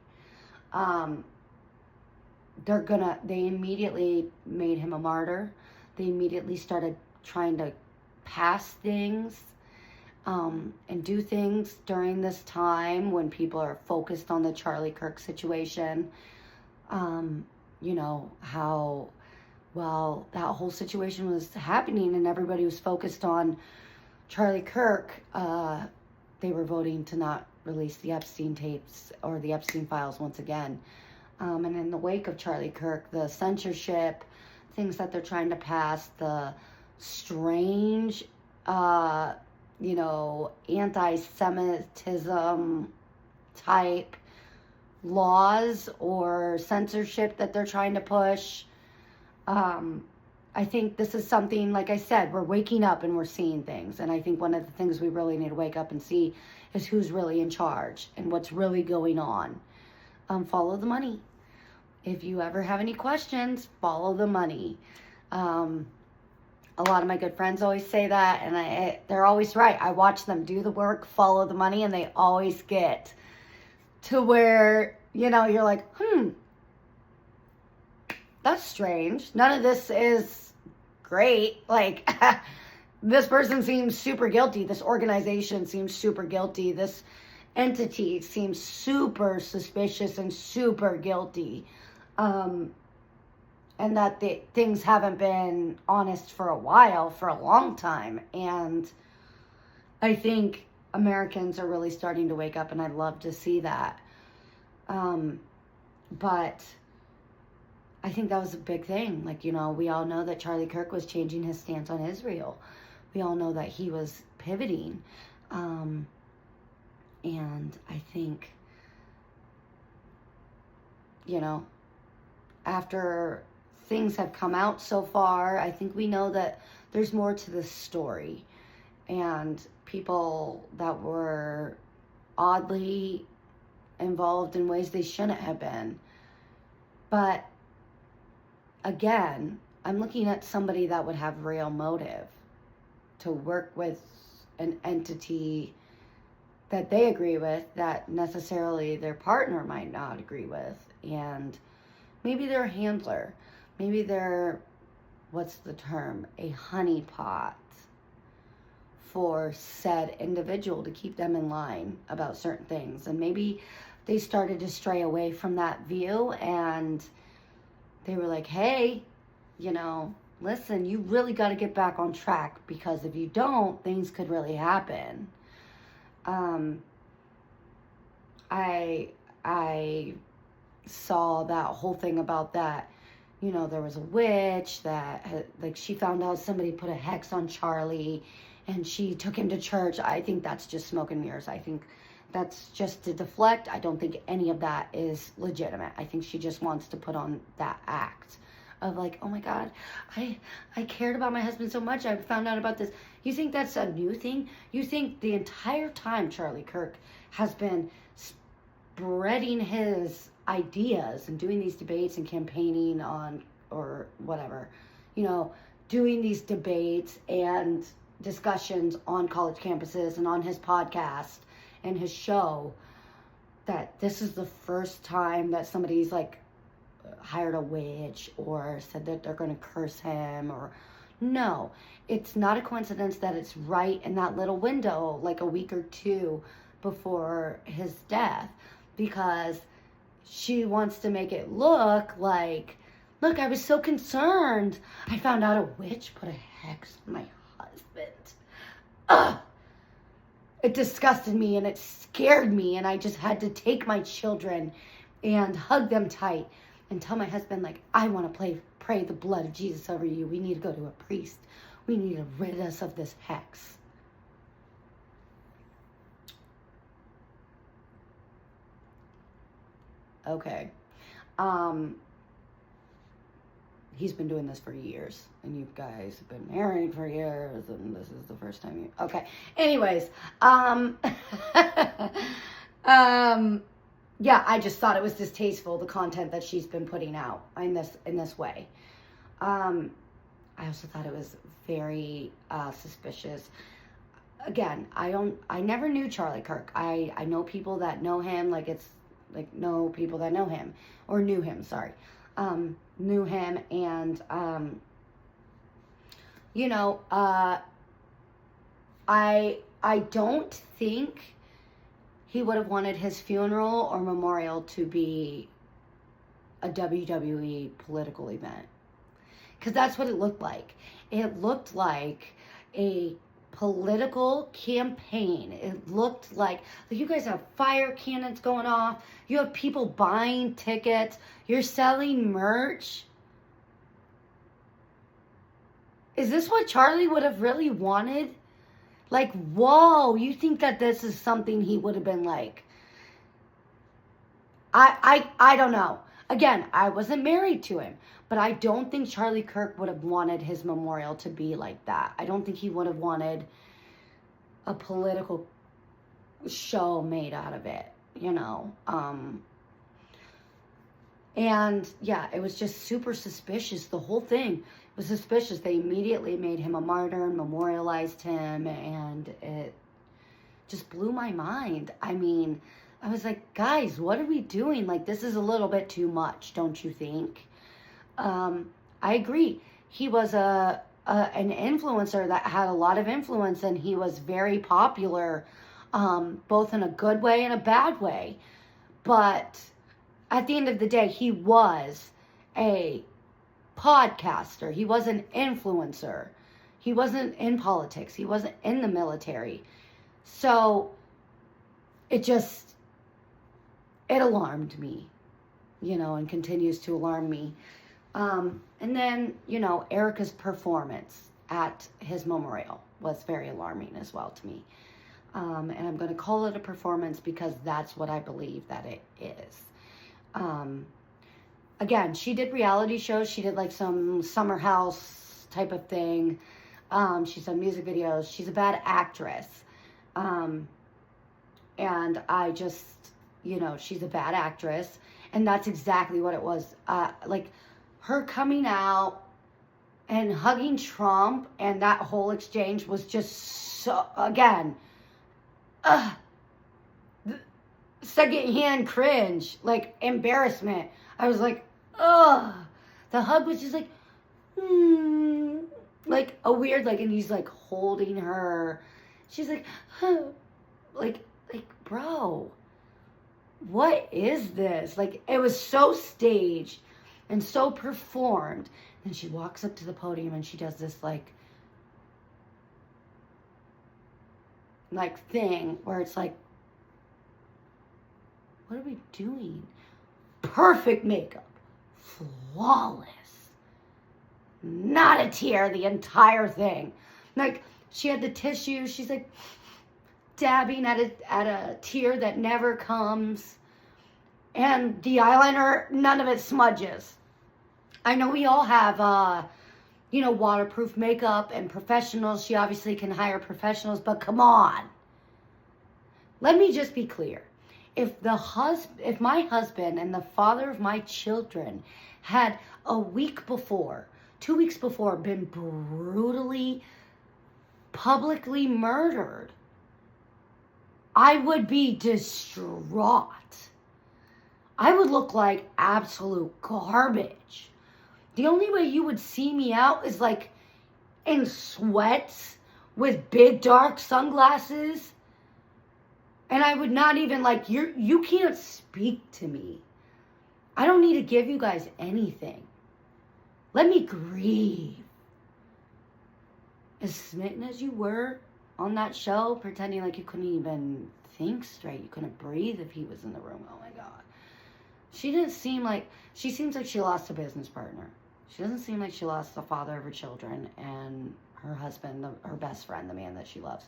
They immediately made him a martyr. They immediately started trying to pass things and do things during this time when people are focused on the Charlie Kirk situation. You know, how, well, that whole situation was happening and everybody was focused on Charlie Kirk. they were voting to not release the Epstein tapes or the Epstein files once again. And in the wake of Charlie Kirk, the censorship, things that they're trying to pass, the strange, anti-Semitism type laws or censorship that they're trying to push. I think this is something, like I said, we're waking up and we're seeing things. And I think one of the things we really need to wake up and see is who's really in charge and what's really going on. Follow the money. If you ever have any questions, follow the money. A lot of my good friends always say that, and they're always right. I watch them do the work, follow the money, and they always get to where, you're like, that's strange. None of this is great. Like, this person seems super guilty. This organization seems super guilty. This entity seems super suspicious and super guilty. And that things haven't been honest for a while, for a long time. And I think Americans are really starting to wake up, and I'd love to see that. But I think that was a big thing. Like, we all know that Charlie Kirk was changing his stance on Israel. We all know that he was pivoting. And I think, after things have come out so far, I think we know that there's more to this story. And people that were oddly involved in ways they shouldn't have been. But again, I'm looking at somebody that would have real motive to work with an entity that they agree with that necessarily their partner might not agree with. And maybe they're a handler. Maybe they're, what's the term? A honeypot for said individual to keep them in line about certain things. And maybe they started to stray away from that view, and they were like, hey, listen, you really got to get back on track, because if you don't, things could really happen. I saw that whole thing about that, there was a witch that had, she found out somebody put a hex on Charlie and she took him to church. I think that's just smoke and mirrors. I think that's just to deflect. I don't think any of that is legitimate. I think she just wants to put on that act of like, oh my God, I cared about my husband so much. I found out about this. You think that's a new thing? You think the entire time Charlie Kirk has been spreading his ideas and doing these debates and campaigning on, or whatever, doing these debates and discussions on college campuses and on his podcast and his show, that this is the first time that somebody's hired a witch or said that they're going to curse him? Or no, it's not a coincidence that it's right in that little window, like a week or two before his death, because she wants to make it look like, look, I was so concerned. I found out a witch put a hex on my husband. Ugh. It disgusted me and it scared me, and I just had to take my children and hug them tight and tell my husband, I want to pray the blood of Jesus over you. We need to go to a priest. We need to rid us of this hex. Okay. He's been doing this for years, and you guys have been married for years, and this is the first time you, okay. Anyways, yeah, I just thought it was distasteful, the content that she's been putting out in this way. I also thought it was very suspicious. Again, I never knew Charlie Kirk. I know people that know him, know people that know him, or knew him, sorry. Knew him, and, I don't think he would have wanted his funeral or memorial to be a WWE political event. Because that's what it looked like. It looked like a political campaign. It looked like you guys have fire cannons going off. You have people buying tickets. You're selling merch. Is this what Charlie would have really wanted? Like, whoa, you think that this is something he would have been like? I don't know. Again, I wasn't married to him, but I don't think Charlie Kirk would have wanted his memorial to be like that. I don't think he would have wanted a political show made out of it, you know. And yeah, it was just super suspicious. The whole thing was suspicious. They immediately made him a martyr and memorialized him, and it just blew my mind. I mean, I was like, guys, what are we doing? Like, this is a little bit too much, don't you think? I agree. He was an influencer that had a lot of influence, and he was very popular, both in a good way and a bad way. But at the end of the day, he was a podcaster. He was an influencer. He wasn't in politics. He wasn't in the military. So it alarmed me, you know, and continues to alarm me. And then, you know, Ericka's performance at his memorial was very alarming as well to me. And I'm going to call it a performance because that's what I believe that it is. Again, she did reality shows. She did like some summer house type of thing. She's done music videos. She's a bad actress. And I just, you know, she's a bad actress. And that's exactly what it was. Like her coming out and hugging Trump and that whole exchange was just so, again, secondhand cringe, like embarrassment. I was like, ugh. The hug was just like, like a weird, like, and he's like holding her. She's like, like, bro, what is this? Like, it was so staged and so performed. And she walks up to the podium and she does this like thing where it's like, what are we doing? Perfect makeup. Flawless. Not a tear the entire thing. Like, she had the tissue. She's like dabbing at a tear that never comes. And the eyeliner, none of it smudges. I know we all have, you know, waterproof makeup and professionals. She obviously can hire professionals, but come on. Let me just be clear. If my husband and the father of my children had a week before, 2 weeks before, been brutally, publicly murdered, I would be distraught. I would look like absolute garbage. The only way you would see me out is like in sweats with big dark sunglasses. And I would not even like, you can't speak to me. I don't need to give you guys anything. Let me grieve. As smitten as you were on that show, pretending like you couldn't even think straight. You couldn't breathe if he was in the room. Oh my God. She seems like she lost a business partner. She doesn't seem like she lost the father of her children and her husband, her best friend, the man that she loves.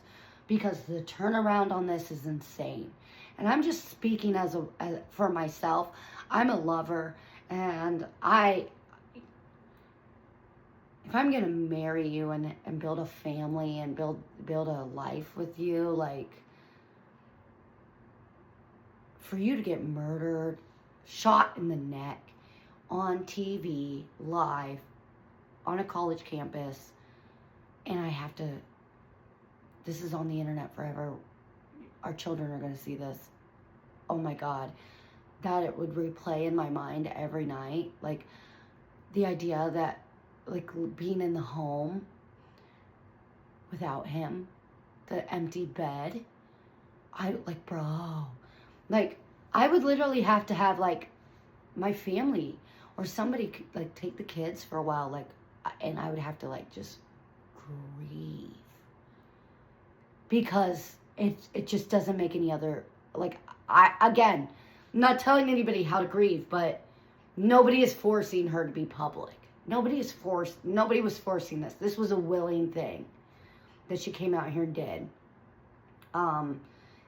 Because the turnaround on this is insane. And I'm just speaking for myself. I'm a lover, and if I'm going to marry you and build a family and build a life with you, like, for you to get murdered, shot in the neck, on TV, live, on a college campus, and this is on the internet forever. Our children are going to see this. Oh my God. That it would replay in my mind every night. Like, the idea that, like, being in the home without him, the empty bed, bro, like, I would literally have to have, like, my family or somebody, like, take the kids for a while, like, and I would have to, like, just grieve. because it just doesn't make any other, like, again, I'm not telling anybody how to grieve, but nobody is forcing her to be public. Nobody was forcing this. This was a willing thing that she came out here and did. And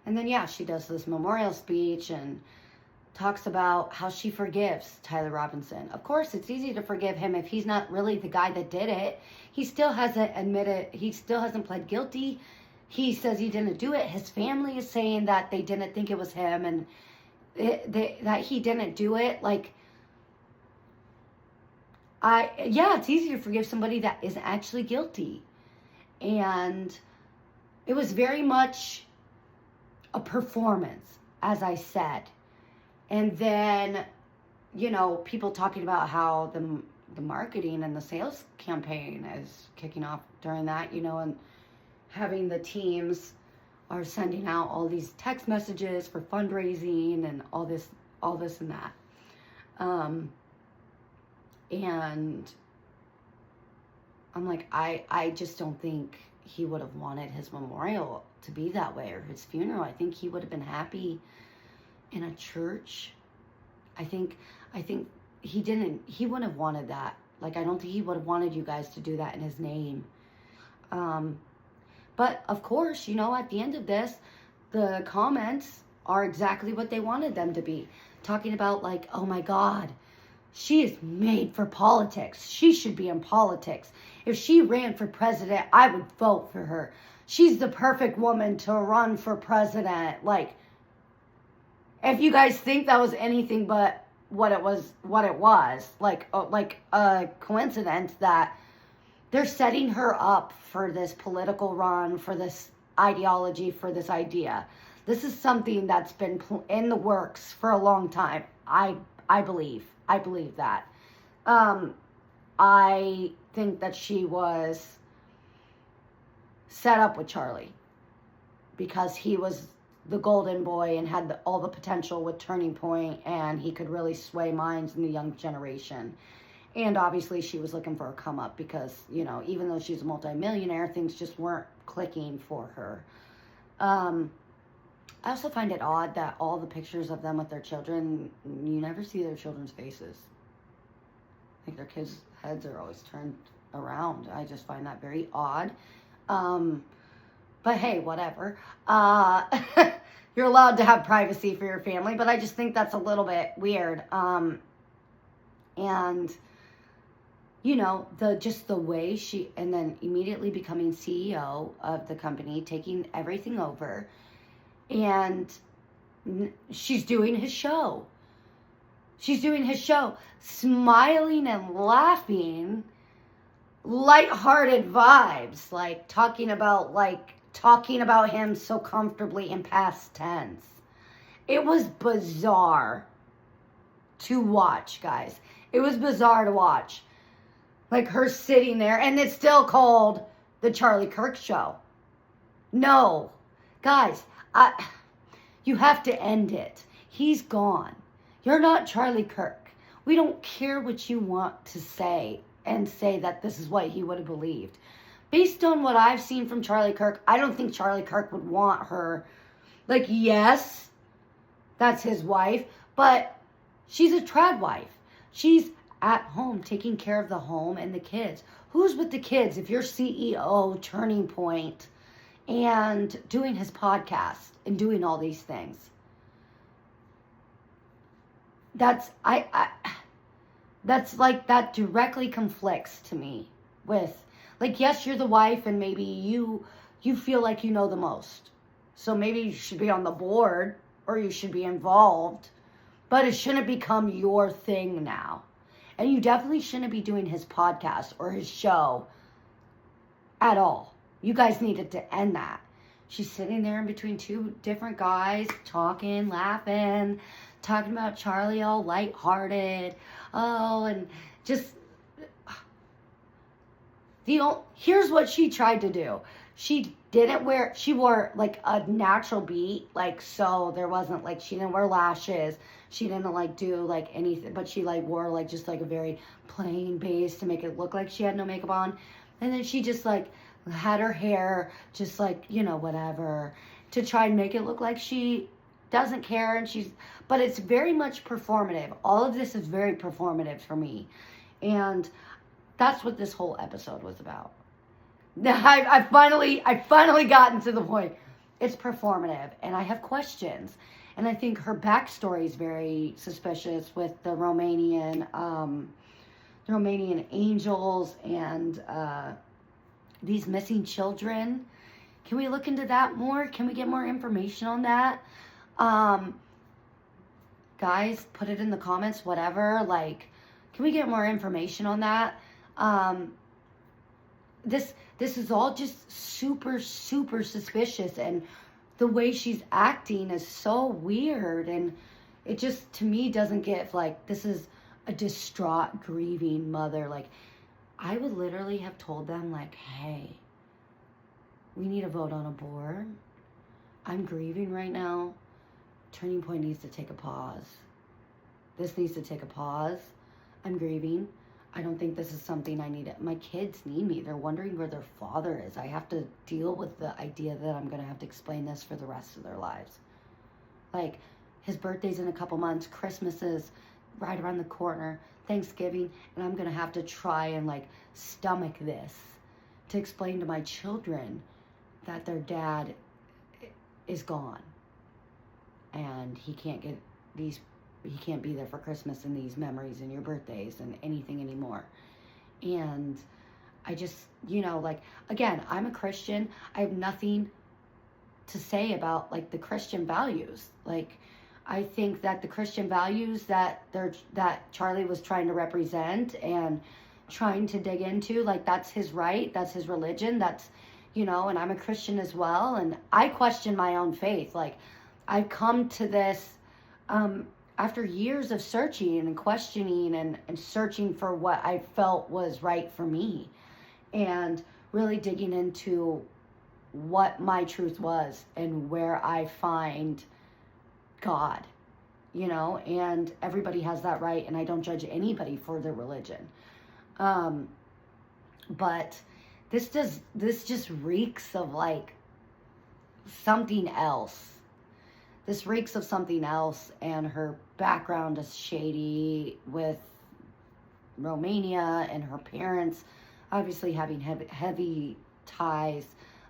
then, yeah, she does this memorial speech and talks about how she forgives Tyler Robinson. Of course, it's easy to forgive him if he's not really the guy that did it. He still hasn't admitted, he still hasn't pled guilty. He says he didn't do it. His family is saying that they didn't think it was him and that he didn't do it. Like, yeah, it's easy to forgive somebody that is actually guilty. And it was very much a performance, as I said. And then, you know, people talking about how the marketing and the sales campaign is kicking off during that, you know, and having the teams are sending out all these text messages for fundraising and all this and that. And I'm like, I just don't think he would have wanted his memorial to be that way, or his funeral. I think he would have been happy in a church. I think he wouldn't have wanted that. Like, I don't think he would have wanted you guys to do that in his name. But of course, you know, at the end of this, the comments are exactly what they wanted them to be. Talking about, like, oh my God, she is made for politics. She should be in politics. If she ran for president, I would vote for her. She's the perfect woman to run for president. Like, if you guys think that was anything but what it was, like a coincidence that they're setting her up for this political run, for this ideology, for this idea. This is something that's been in the works for a long time. I believe that. I think that she was set up with Charlie because he was the golden boy and had all the potential with Turning Point, and he could really sway minds in the young generation. And obviously she was looking for a come up because, you know, even though she's a multimillionaire, things just weren't clicking for her. I also find it odd that all the pictures of them with their children, you never see their children's faces. I think their kids' heads are always turned around. I just find that very odd. But hey, whatever. You're allowed to have privacy for your family, but I just think that's a little bit weird. And, you know, the way she, and then immediately becoming CEO of the company, taking everything over, and she's doing his show. She's doing his show, smiling and laughing, lighthearted vibes, like talking about him so comfortably in past tense. It was bizarre to watch, guys. It was bizarre to watch. Like her sitting there, and it's still called the Charlie Kirk Show. No, guys, you have to end it. He's gone. You're not Charlie Kirk. We don't care what you want to say and say that this is what he would have believed. Based on what I've seen from Charlie Kirk, I don't think Charlie Kirk would want her. Like, yes, that's his wife, but she's a trad wife. She's at home taking care of the home and the kids. Who's with the kids if you're CEO, Turning Point, and doing his podcast and doing all these things? That's like, that directly conflicts to me with, like, yes, you're the wife and maybe you feel like you know the most. So maybe you should be on the board or you should be involved, but it shouldn't become your thing now. And you definitely shouldn't be doing his podcast or his show at all. You guys needed to end that. She's sitting there in between two different guys, talking, laughing, talking about Charlie all lighthearted. Oh, and just... Here's what she tried to do. She wore like a natural beat, like, so there wasn't like, she didn't wear lashes. She didn't like do like anything, but she like wore like just like a very plain base to make it look like she had no makeup on. And then she just like had her hair just like, whatever, to try and make it look like she doesn't care, but it's very much performative. All of this is very performative for me. And that's what this whole episode was about. I finally gotten to the point. It's performative, and I have questions. And I think her backstory is very suspicious with the Romanian angels and these missing children. Can we look into that more? Can we get more information on that? Guys, put it in the comments, whatever. Like, can we get more information on that? This is all just super, super suspicious, and the way she's acting is so weird, and it just, to me, doesn't get, like, this is a distraught, grieving mother. Like, I would literally have told them, like, hey, we need a vote on a board. I'm grieving right now. Turning Point needs to take a pause. This needs to take a pause. I'm grieving. I don't think this is something I need. My kids need me. They're wondering where their father is. I have to deal with the idea that I'm going to have to explain this for the rest of their lives. Like, his birthday's in a couple months. Christmas is right around the corner. Thanksgiving. And I'm going to have to try and, like, stomach this to explain to my children that their dad is gone. And he can't be there for Christmas and these memories and your birthdays and anything anymore. And I just, like, again, I'm a Christian. I have nothing to say about, like, the Christian values. Like, I think that the Christian values that Charlie was trying to represent and trying to dig into, like, that's his right, that's his religion, that's, and I'm a Christian as well, and I question my own faith. Like, I've come to this after years of searching and questioning and searching for what I felt was right for me, and really digging into what my truth was and where I find God, and everybody has that right, and I don't judge anybody for their religion. But this just reeks of, like, something else. This reeks of something else, and her background is shady with Romania and her parents obviously having heavy ties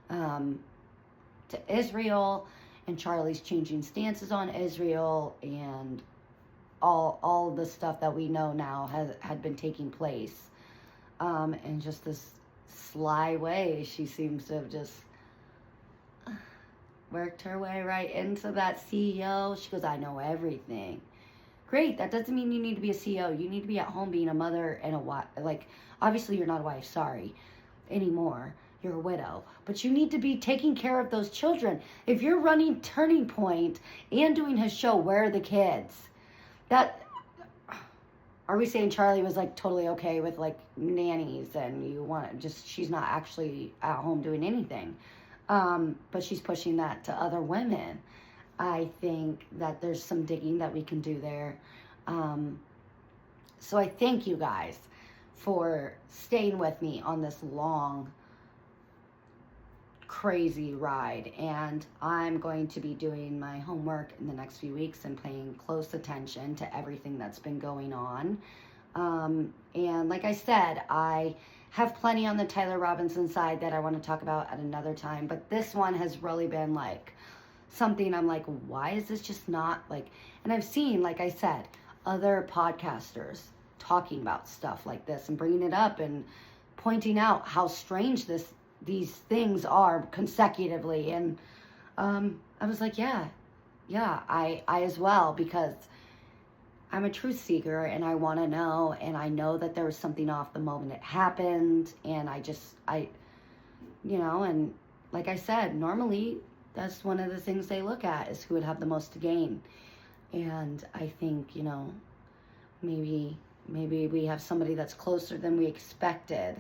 to Israel, and Charlie's changing stances on Israel, and all the stuff that we know now had been taking place. And just this sly way, she seems to have just worked her way right into that CEO. She goes, I know everything. Great. That doesn't mean you need to be a CEO. You need to be at home being a mother and a wife. Like, obviously you're not a wife, sorry, anymore. You're a widow. But you need to be taking care of those children. If you're running Turning Point and doing his show, where are the kids? Are we saying Charlie was, like, totally okay with, like, nannies and she's not actually at home doing anything? But she's pushing that to other women. I think that there's some digging that we can do there. So I thank you guys for staying with me on this long, crazy ride. And I'm going to be doing my homework in the next few weeks and paying close attention to everything that's been going on. And like I said, I have plenty on the Tyler Robinson side that I want to talk about at another time. But this one has really been, like, something I'm like, why is this just not, like, and I've seen, like I said, other podcasters talking about stuff like this and bringing it up and pointing out how strange these things are consecutively. And I was like, yeah, I as well, because I'm a truth seeker and I want to know, and I know that there was something off the moment it happened, and and like I said, normally that's one of the things they look at, is who would have the most to gain. And I think, maybe we have somebody that's closer than we expected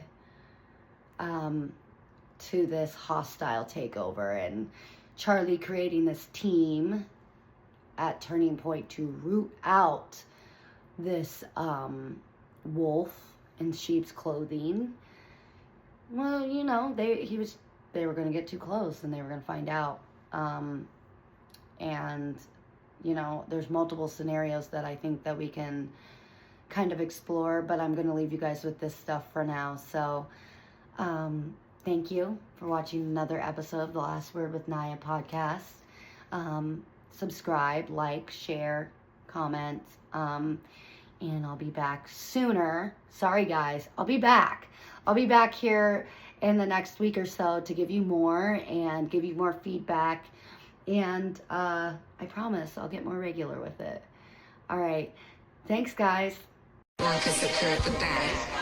to this hostile takeover, and Charlie creating this team at Turning Point to root out this wolf in sheep's clothing. well, they were going to get too close and they were going to find out. And, there's multiple scenarios that I think that we can kind of explore, but I'm going to leave you guys with this stuff for now. So, thank you for watching another episode of the Last Word with Naya podcast. Subscribe, like, share, comment, and I'll be back sooner. Sorry, guys. I'll be back. I'll be back here in the next week or so to give you more and give you more feedback. And I promise I'll get more regular with it. All right. Thanks, guys. Ericka Kirk with that.